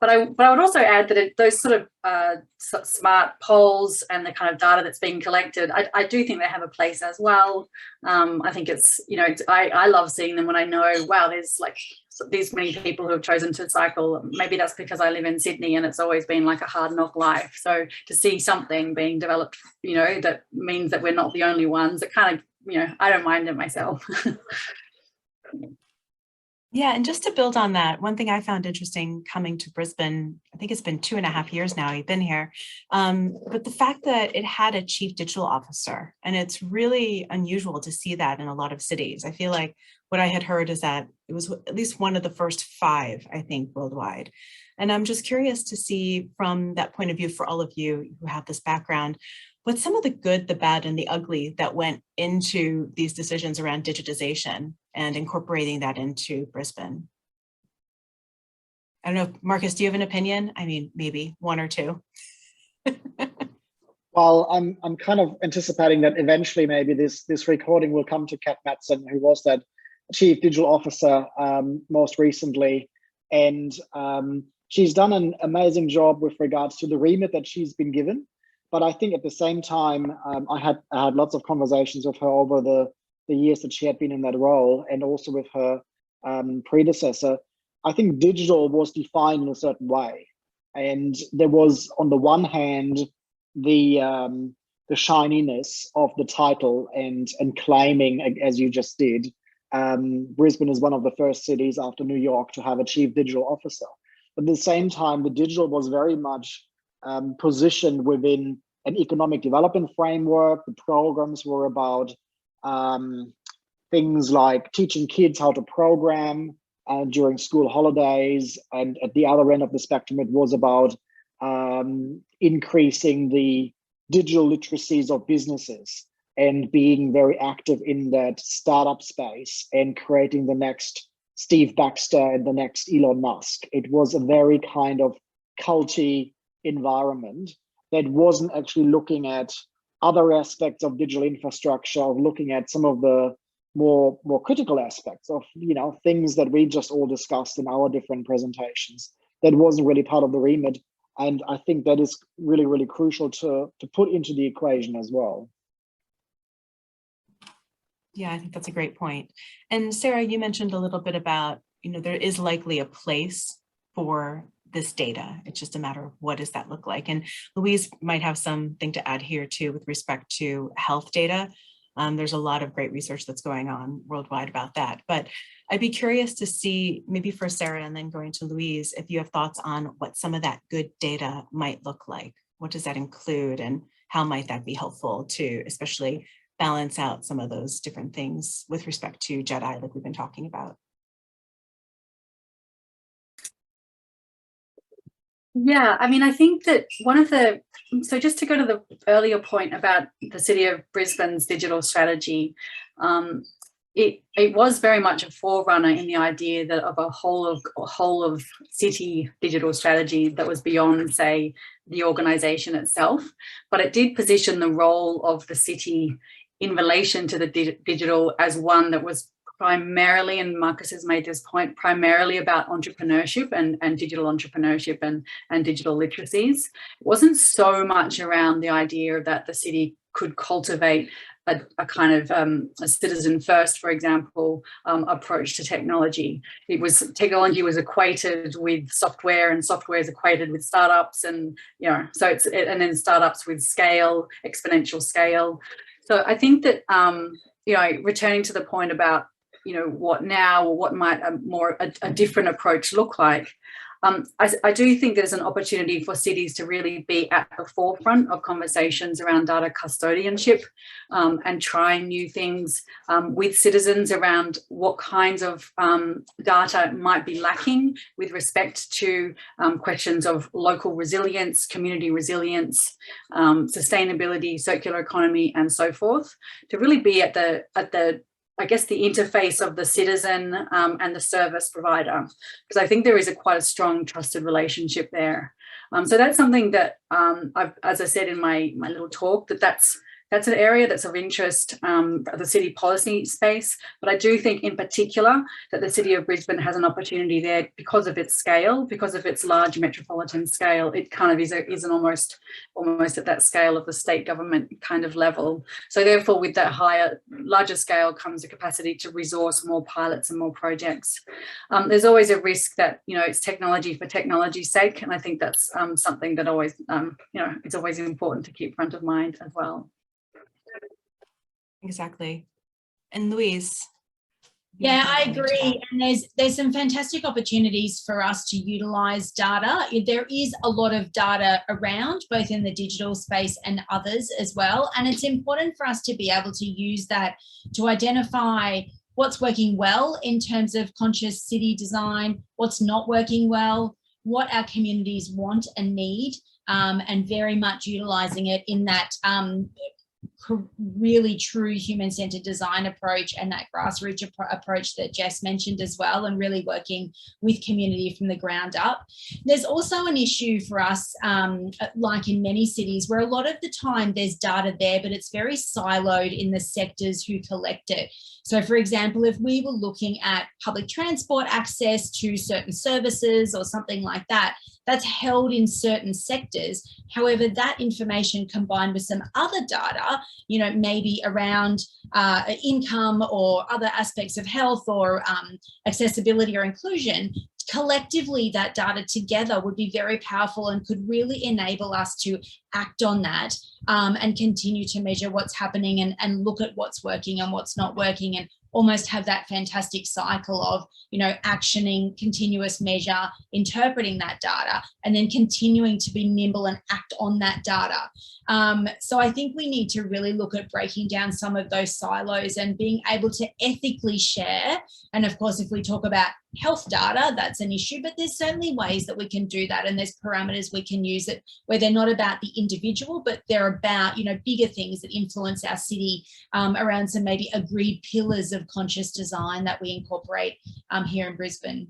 But I would also add that those sort of smart polls and the kind of data that's being collected, I do think they have a place as well. I think it's, I love seeing them when I know, wow, there's like these many people who have chosen to cycle. Maybe that's because I live in Sydney and it's always been like a hard knock life. So to see something being developed, that means that we're not the only ones. It kind of, I don't mind it myself. Yeah, and just to build on that, one thing I found interesting coming to Brisbane, I think it's been 2.5 years now you've been here, but the fact that it had a chief digital officer, and it's really unusual to see that in a lot of cities. I feel like what I had heard is that it was at least one of the first 5, I think, worldwide. And I'm just curious to see from that point of view for all of you who have this background, what's some of the good, the bad, and the ugly that went into these decisions around digitization and incorporating that into Brisbane? I don't know, Marcus, do you have an opinion? I mean, maybe 1 or 2. Well, I'm kind of anticipating that eventually maybe this recording will come to Kat Matson, who was that Chief Digital Officer most recently. And she's done an amazing job with regards to the remit that she's been given. But I think at the same time, I had lots of conversations with her over the years that she had been in that role, and also with her predecessor. I think digital was defined in a certain way. And there was, on the one hand, the shininess of the title and claiming, as you just did, Brisbane is one of the first cities after New York to have a chief digital officer. But at the same time, the digital was very much positioned within an economic development framework. The programs were about things like teaching kids how to program during school holidays, and at the other end of the spectrum, it was about increasing the digital literacies of businesses and being very active in that startup space and creating the next Steve Baxter and the next Elon Musk. It was a very kind of culty environment that wasn't actually looking at other aspects of digital infrastructure, of looking at some of the more critical aspects of things that we just all discussed in our different presentations. That wasn't really part of the remit, and I think that is really, really crucial to put into the equation as well. Yeah, I think that's a great point. And Sarah, you mentioned a little bit about, there is likely a place for this data. It's just a matter of what does that look like. And Louise might have something to add here too with respect to health data. There's a lot of great research that's going on worldwide about that. But I'd be curious to see, maybe for Sarah and then going to Louise, if you have thoughts on what some of that good data might look like. What does that include, and how might that be helpful to especially balance out some of those different things with respect to Jedi, like we've been talking about? Yeah, I mean, I think that so just to go to the earlier point about the City of Brisbane's digital strategy, it was very much a forerunner in the idea that of a whole of city digital strategy that was beyond, say, the organisation itself, but it did position the role of the city in relation to the digital as one that was primarily, and Marcus has made this point, primarily about entrepreneurship and digital entrepreneurship and digital literacies. It wasn't so much around the idea that the city could cultivate a kind of a citizen first, for example, approach to technology. Technology was equated with software, and software is equated with startups, and so and then startups with scale, exponential scale. So I think that returning to the point about what now, or what might a different approach look like. I do think there's an opportunity for cities to really be at the forefront of conversations around data custodianship and trying new things with citizens around what kinds of data might be lacking with respect to questions of local resilience, community resilience, sustainability, circular economy, and so forth, to really be at the I guess, the interface of the citizen and the service provider, because I think there is quite a strong trusted relationship there. So that's something that as I said in my little talk, that's an area that's of interest for the city policy space. But I do think in particular that the City of Brisbane has an opportunity there because of its scale, because of its large metropolitan scale. It kind of is an almost at that scale of the state government kind of level. So therefore, with that larger scale comes the capacity to resource more pilots and more projects. There's always a risk that, it's technology for technology's sake. And I think that's something that always, it's always important to keep front of mind as well. Exactly. And Louise. Yeah, I agree. And there's some fantastic opportunities for us to utilize data. There is a lot of data around, both in the digital space and others as well. And it's important for us to be able to use that to identify what's working well in terms of conscious city design, what's not working well, what our communities want and need, and very much utilizing it in that really true human-centered design approach and that grassroots approach that Jess mentioned as well, and really working with community from the ground up. There's also an issue for us, like in many cities, where a lot of the time there's data there, but it's very siloed in the sectors who collect it. So for example, if we were looking at public transport access to certain services or something like that, that's held in certain sectors. However, that information combined with some other data, maybe around income or other aspects of health or accessibility or inclusion, collectively that data together would be very powerful and could really enable us to act on that and continue to measure what's happening and look at what's working and what's not working, and almost have that fantastic cycle of, actioning, continuous measure, interpreting that data, and then continuing to be nimble and act on that data. So I think we need to really look at breaking down some of those silos and being able to ethically share. And of course, if we talk about health data, that's an issue, but there's certainly ways that we can do that. And there's parameters we can use it where they're not about the individual, but they're about, bigger things that influence our city around some maybe agreed pillars of conscious design that we incorporate here in Brisbane.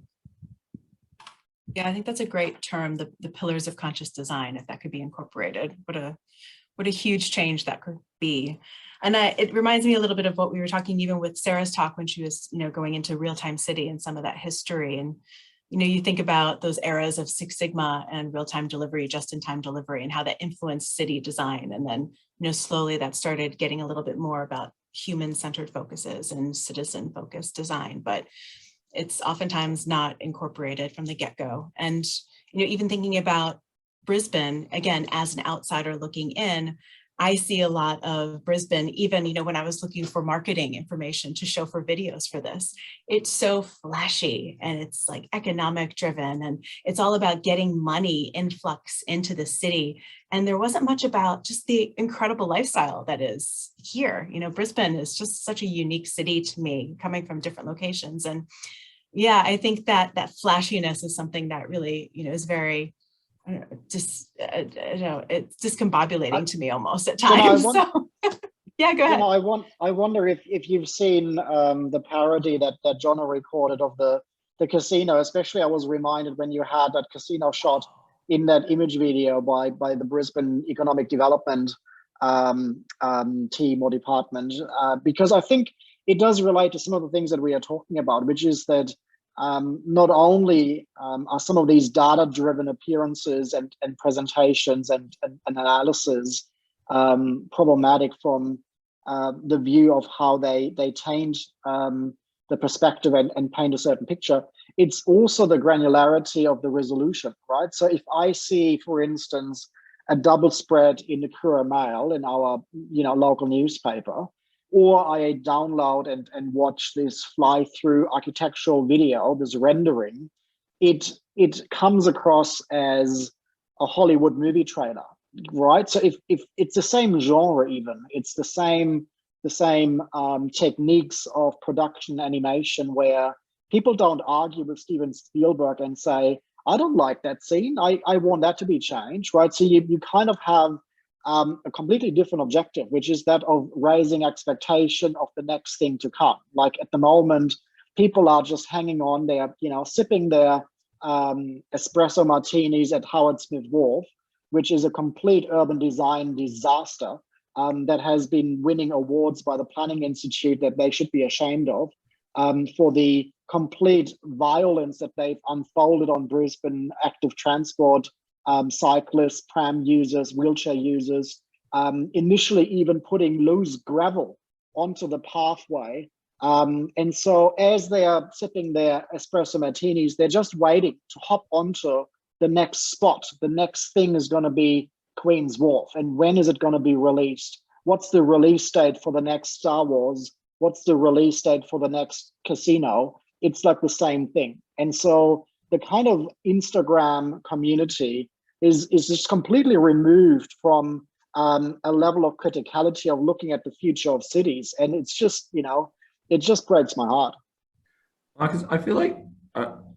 Yeah, I think that's a great term, the pillars of conscious design, if that could be incorporated. What a huge change that could be. And it reminds me a little bit of what we were talking even with Sarah's talk when she was, going into real-time city and some of that history. And, you think about those eras of Six Sigma and real-time delivery, just-in-time delivery, and how that influenced city design. And then, slowly that started getting a little bit more about human-centered focuses and citizen-focused design. But it's oftentimes not incorporated from the get-go. And, even thinking about Brisbane, again, as an outsider looking in, I see a lot of Brisbane, even, when I was looking for marketing information to show for videos for this, it's so flashy and it's like economic driven, and it's all about getting money influx into the city. And there wasn't much about just the incredible lifestyle that is here. Brisbane is just such a unique city to me, coming from different locations. And yeah, I think that flashiness is something that really, is very, it's discombobulating to me almost at times. Yeah, go ahead. I wonder if you've seen the parody that Jonna recorded of the casino. Especially, I was reminded when you had that casino shot in that image video by the Brisbane Economic Development team or department, because I think it does relate to some of the things that we are talking about, which is that not only are some of these data-driven appearances and presentations and analysis problematic from the view of how they taint the perspective and paint a certain picture, it's also the granularity of the resolution, right? So if I see, for instance, a double spread in the Courier Mail in our local newspaper, or I download and watch this fly-through architectural video, this rendering, it comes across as a Hollywood movie trailer, right? So if it's the same genre, even it's the same techniques of production animation, where people don't argue with Steven Spielberg and say, I don't like that scene, I want that to be changed, right? So you kind of have a completely different objective, which is that of raising expectation of the next thing to come. Like at the moment, people are just hanging on, they're, sipping their espresso martinis at Howard Smith Wharf, which is a complete urban design disaster that has been winning awards by the Planning Institute that they should be ashamed of, for the complete violence that they've unfolded on Brisbane active transport, cyclists, pram users, wheelchair users, initially even putting loose gravel onto the pathway. And so as they are sipping their espresso martinis, they're just waiting to hop onto the next spot. The next thing is going to be Queen's Wharf. And when is it going to be released? What's the release date for the next Star Wars? What's the release date for the next casino? It's like the same thing. And so the kind of Instagram community is just completely removed from a level of criticality of looking at the future of cities. And it's just, it just breaks my heart. Marcus, I feel like,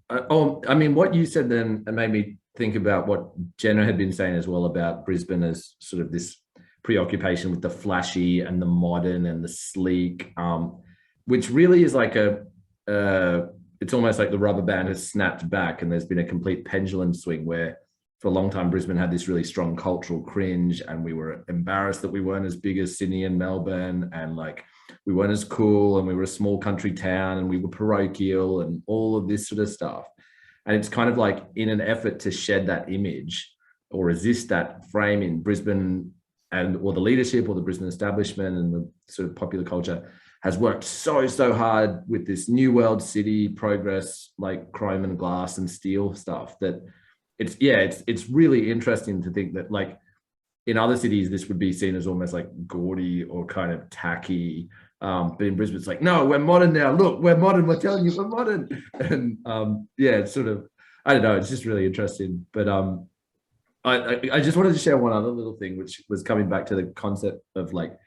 what you said then made me think about what Jenna had been saying as well about Brisbane as sort of this preoccupation with the flashy and the modern and the sleek, which really is like it's almost like the rubber band has snapped back and there's been a complete pendulum swing where for a long time Brisbane had this really strong cultural cringe and we were embarrassed that we weren't as big as Sydney and Melbourne, and like we weren't as cool, and we were a small country town and we were parochial and all of this sort of stuff. And it's kind of like in an effort to shed that image or resist that frame in Brisbane or the leadership or the Brisbane establishment and the sort of popular culture has worked so hard with this new world city progress, like chrome and glass and steel stuff, that it's really interesting to think that like in other cities, this would be seen as almost like gaudy or kind of tacky. But in Brisbane, it's like, no, we're modern now. Look, we're modern. We're telling you we're modern. And it's sort of, I don't know, it's just really interesting. But I just wanted to share one other little thing, which was coming back to the concept of like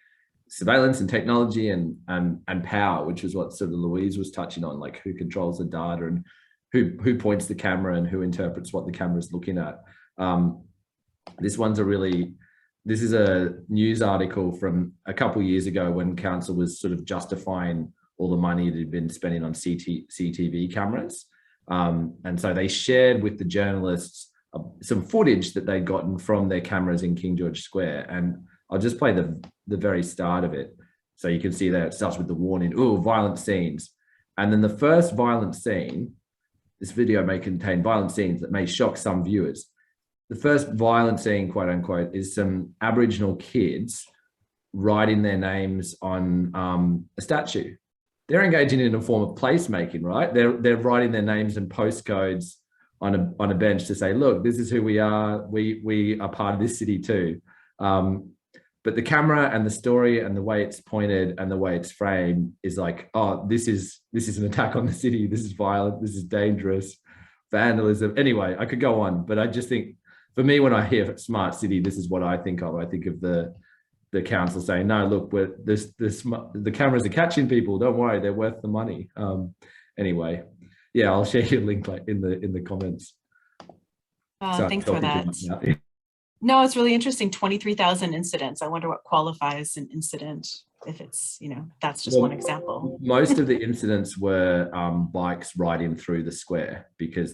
surveillance and technology and power, which is what sort of Louise was touching on, like who controls the data and who points the camera and who interprets what the camera is looking at. This is a news article from a couple of years ago when council was sort of justifying all the money it had been spending on CCTV cameras. And so they shared with the journalists some footage that they'd gotten from their cameras in King George Square. And I'll just play the very start of it. So you can see that it starts with the warning, oh, violent scenes. And then the first violent scene, this video may contain violent scenes that may shock some viewers. The first violent scene, quote unquote, is some Aboriginal kids writing their names on a statue. They're engaging in a form of placemaking, right? They're writing their names and postcodes on a bench to say, look, this is who we are. We are part of this city too. But the camera and the story and the way it's pointed and the way it's framed is like, oh, this is an attack on the city. This is violent. This is dangerous. Vandalism. Anyway, I could go on, but I just think, for me, when I hear smart city, this is what I think of. I think of the council saying, no, look, the cameras are catching people. Don't worry, they're worth the money. Anyway, yeah, I'll share your link in the comments. Thanks for that. No, it's really interesting. 23,000 incidents. I wonder what qualifies an incident. If it's, that's just one example. Most of the incidents were bikes riding through the square, because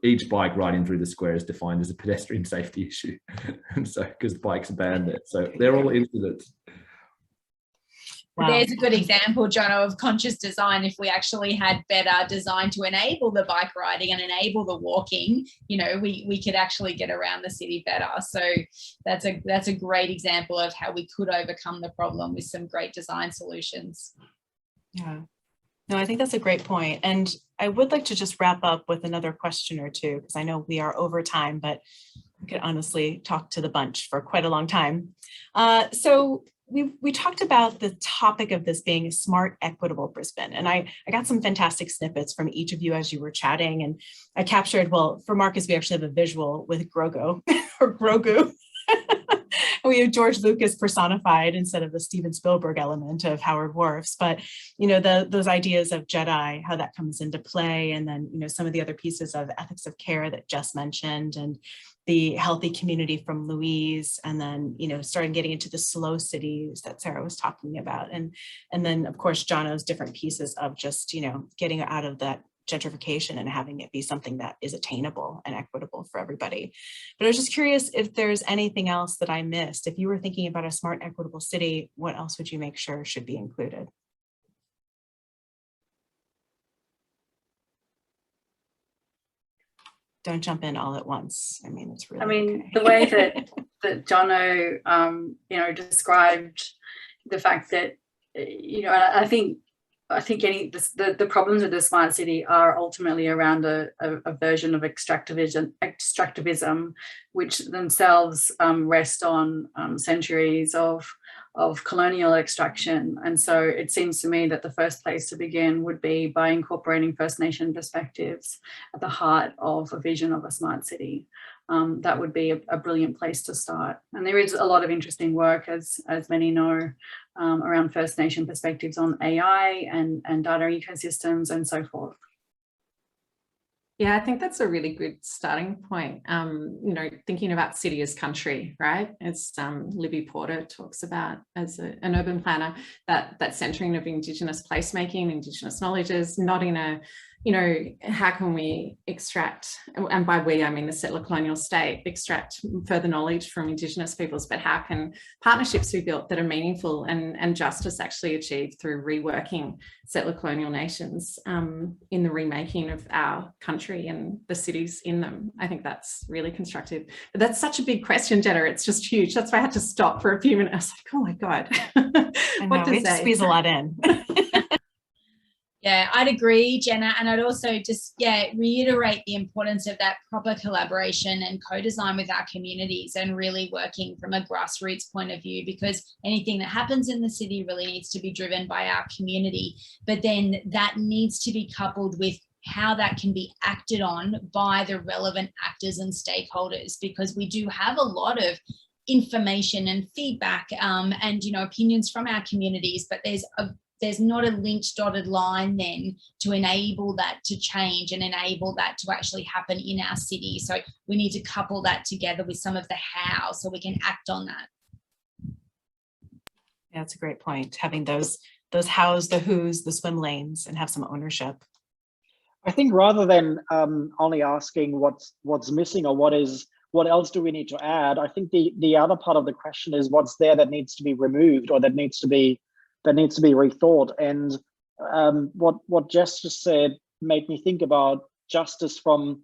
each bike riding through the square is defined as a pedestrian safety issue. And so, because bikes are banned there. So they're all incidents. Wow. There's a good example, Jono, of conscious design. If we actually had better design to enable the bike riding and enable the walking, we could actually get around the city better. So that's a great example of how we could overcome the problem with some great design solutions. Yeah. No, I think that's a great point. And I would like to just wrap up with another question or two, because I know we are over time, but we could honestly talk to the bunch for quite a long time. So we talked about the topic of this being a smart, equitable Brisbane. And I got some fantastic snippets from each of you as you were chatting. And I captured, well, for Marcus, we actually have a visual with Grogu or Grogu. we have George Lucas personified instead of the Steven Spielberg element of Howard Wharf's. But, you know, those ideas of Jedi, how that comes into play, and then, you know, some of the other pieces of ethics of care that Jess mentioned, and the healthy community from Louise, and then, you know, starting getting into the slow cities that Sarah was talking about. And then, of course, Jono's different pieces of just, you know, getting out of that gentrification and having it be something that is attainable and equitable for everybody. But I was just curious if there's anything else that I missed. If you were thinking about a smart, equitable city, what else would you make sure should be included? Don't jump in all at once. I mean, it's really. I mean, okay. the way that Jono, you know, described the fact that, you know, I think the problems with the smart city are ultimately around a version of extractivism, which themselves rest on centuries of colonial extraction. And so it seems to me that the first place to begin would be by incorporating First Nation perspectives at the heart of a vision of a smart city. That would be a brilliant place to start. And there is a lot of interesting work, as many know, around First Nation perspectives on AI and data ecosystems and so forth. Yeah, I think that's a really good starting point. You know, thinking about city as country, right? As Libby Porter talks about as an urban planner, that centering of Indigenous placemaking, Indigenous knowledges, not in a, you know, how can we extract, and by we, I mean the settler colonial state, extract further knowledge from Indigenous peoples, but how can partnerships be built that are meaningful and justice actually achieved through reworking settler colonial nations in the remaking of our country and the cities in them. I think that's really constructive. But that's such a big question, Jenna. It's just huge. That's why I had to stop for a few minutes. I was like, oh my God. What does that squeeze a lot in? Yeah, I'd agree, Jenna. And I'd also just, reiterate the importance of that proper collaboration and co-design with our communities and really working from a grassroots point of view, because anything that happens in the city really needs to be driven by our community. But then that needs to be coupled with how that can be acted on by the relevant actors and stakeholders, because we do have a lot of information and feedback and, you know, opinions from our communities, but there's not a linked dotted line then to enable that to change and enable that to actually happen in our city. So we need to couple that together with some of the how so we can act on that. Yeah, that's a great point. Having those hows, the who's, the swim lanes, and have some ownership. I think rather than only asking what's missing or what else do we need to add, I think the other part of the question is what's there that needs to be removed or that needs to be rethought. And what Jess just said made me think about justice from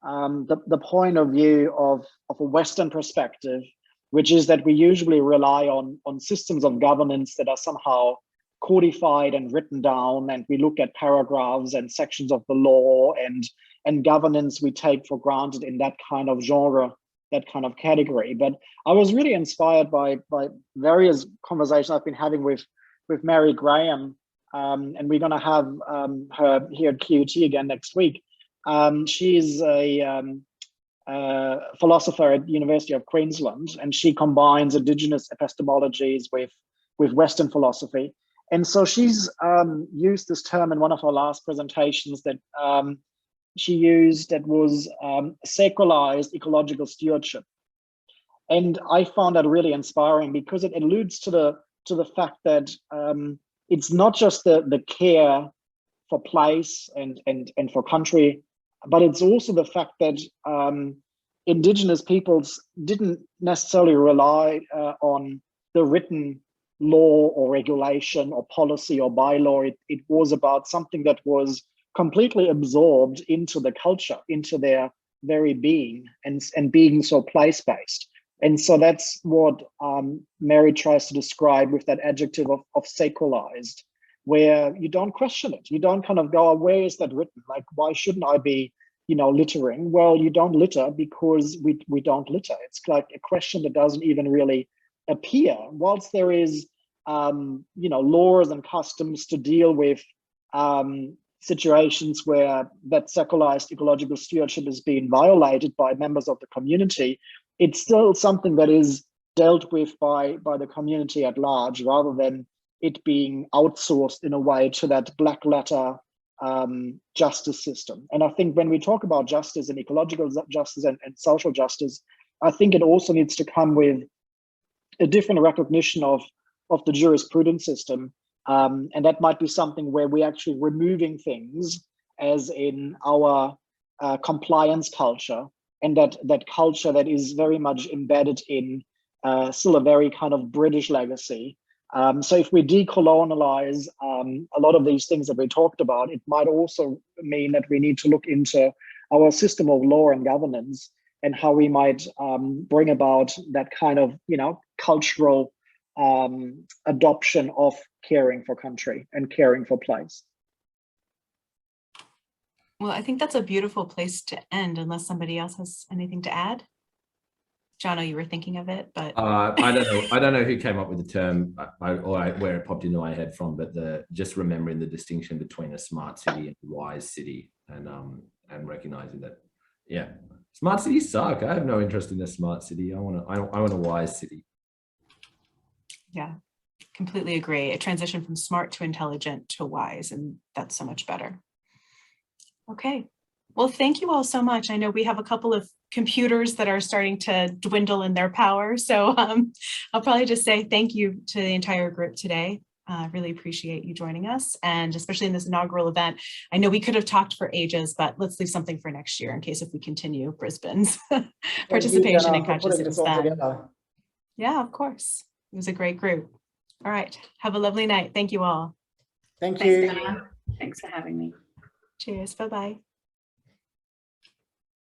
the point of view of a Western perspective, which is that we usually rely on systems of governance that are somehow codified and written down, and we look at paragraphs and sections of the law and governance we take for granted in that kind of genre, that kind of category. But I was really inspired by various conversations I've been having with Mary Graham, and we're going to have her here at QUT again next week. She's a philosopher at the University of Queensland, and she combines Indigenous epistemologies with Western philosophy. And so she's used this term in one of her last presentations that she used, that was secularized ecological stewardship. And I found that really inspiring because it alludes to the fact that it's not just the care for place and for country, but it's also the fact that Indigenous peoples didn't necessarily rely on the written law or regulation or policy or bylaw. It was about something that was completely absorbed into the culture, into their very being, and being so place-based. And so that's what Mary tries to describe with that adjective of secularized, where you don't question it. You don't kind of go, oh, where is that written? Like, why shouldn't I be, littering? Well, you don't litter because we don't litter. It's like a question that doesn't even really appear. Whilst there is, laws and customs to deal with situations where that secularized ecological stewardship is being violated by members of the community, it's still something that is dealt with by the community at large, rather than it being outsourced in a way to that black letter justice system. And I think when we talk about justice and ecological justice and social justice, I think it also needs to come with a different recognition of the jurisprudence system. And that might be something where we're actually removing things, as in our compliance culture, and that culture that is very much embedded in still a very kind of British legacy. So if we decolonialize a lot of these things that we talked about, it might also mean that we need to look into our system of law and governance, and how we might bring about that kind of, cultural adoption of caring for country and caring for place. Well, I think that's a beautiful place to end, unless somebody else has anything to add. Jono, you were thinking of it, but I don't know who came up with the term or where it popped into my head from, but just remembering the distinction between a smart city and a wise city, and recognizing that, yeah, smart cities suck. I have no interest in a smart city. I want a wise city. yeah, completely agree. A transition from smart to intelligent to wise, and that's so much better. Okay. Well, thank you all so much. I know we have a couple of computers that are starting to dwindle in their power. So I'll probably just say thank you to the entire group today. Really appreciate you joining us, and especially in this inaugural event. I know we could have talked for ages, but let's leave something for next year in case if we continue Brisbane's participation in Conscious Brisbane. Yeah, of course. It was a great group. All right. Have a lovely night. Thank you all. Thank you. Thanks for having me. Cheers. Bye-bye.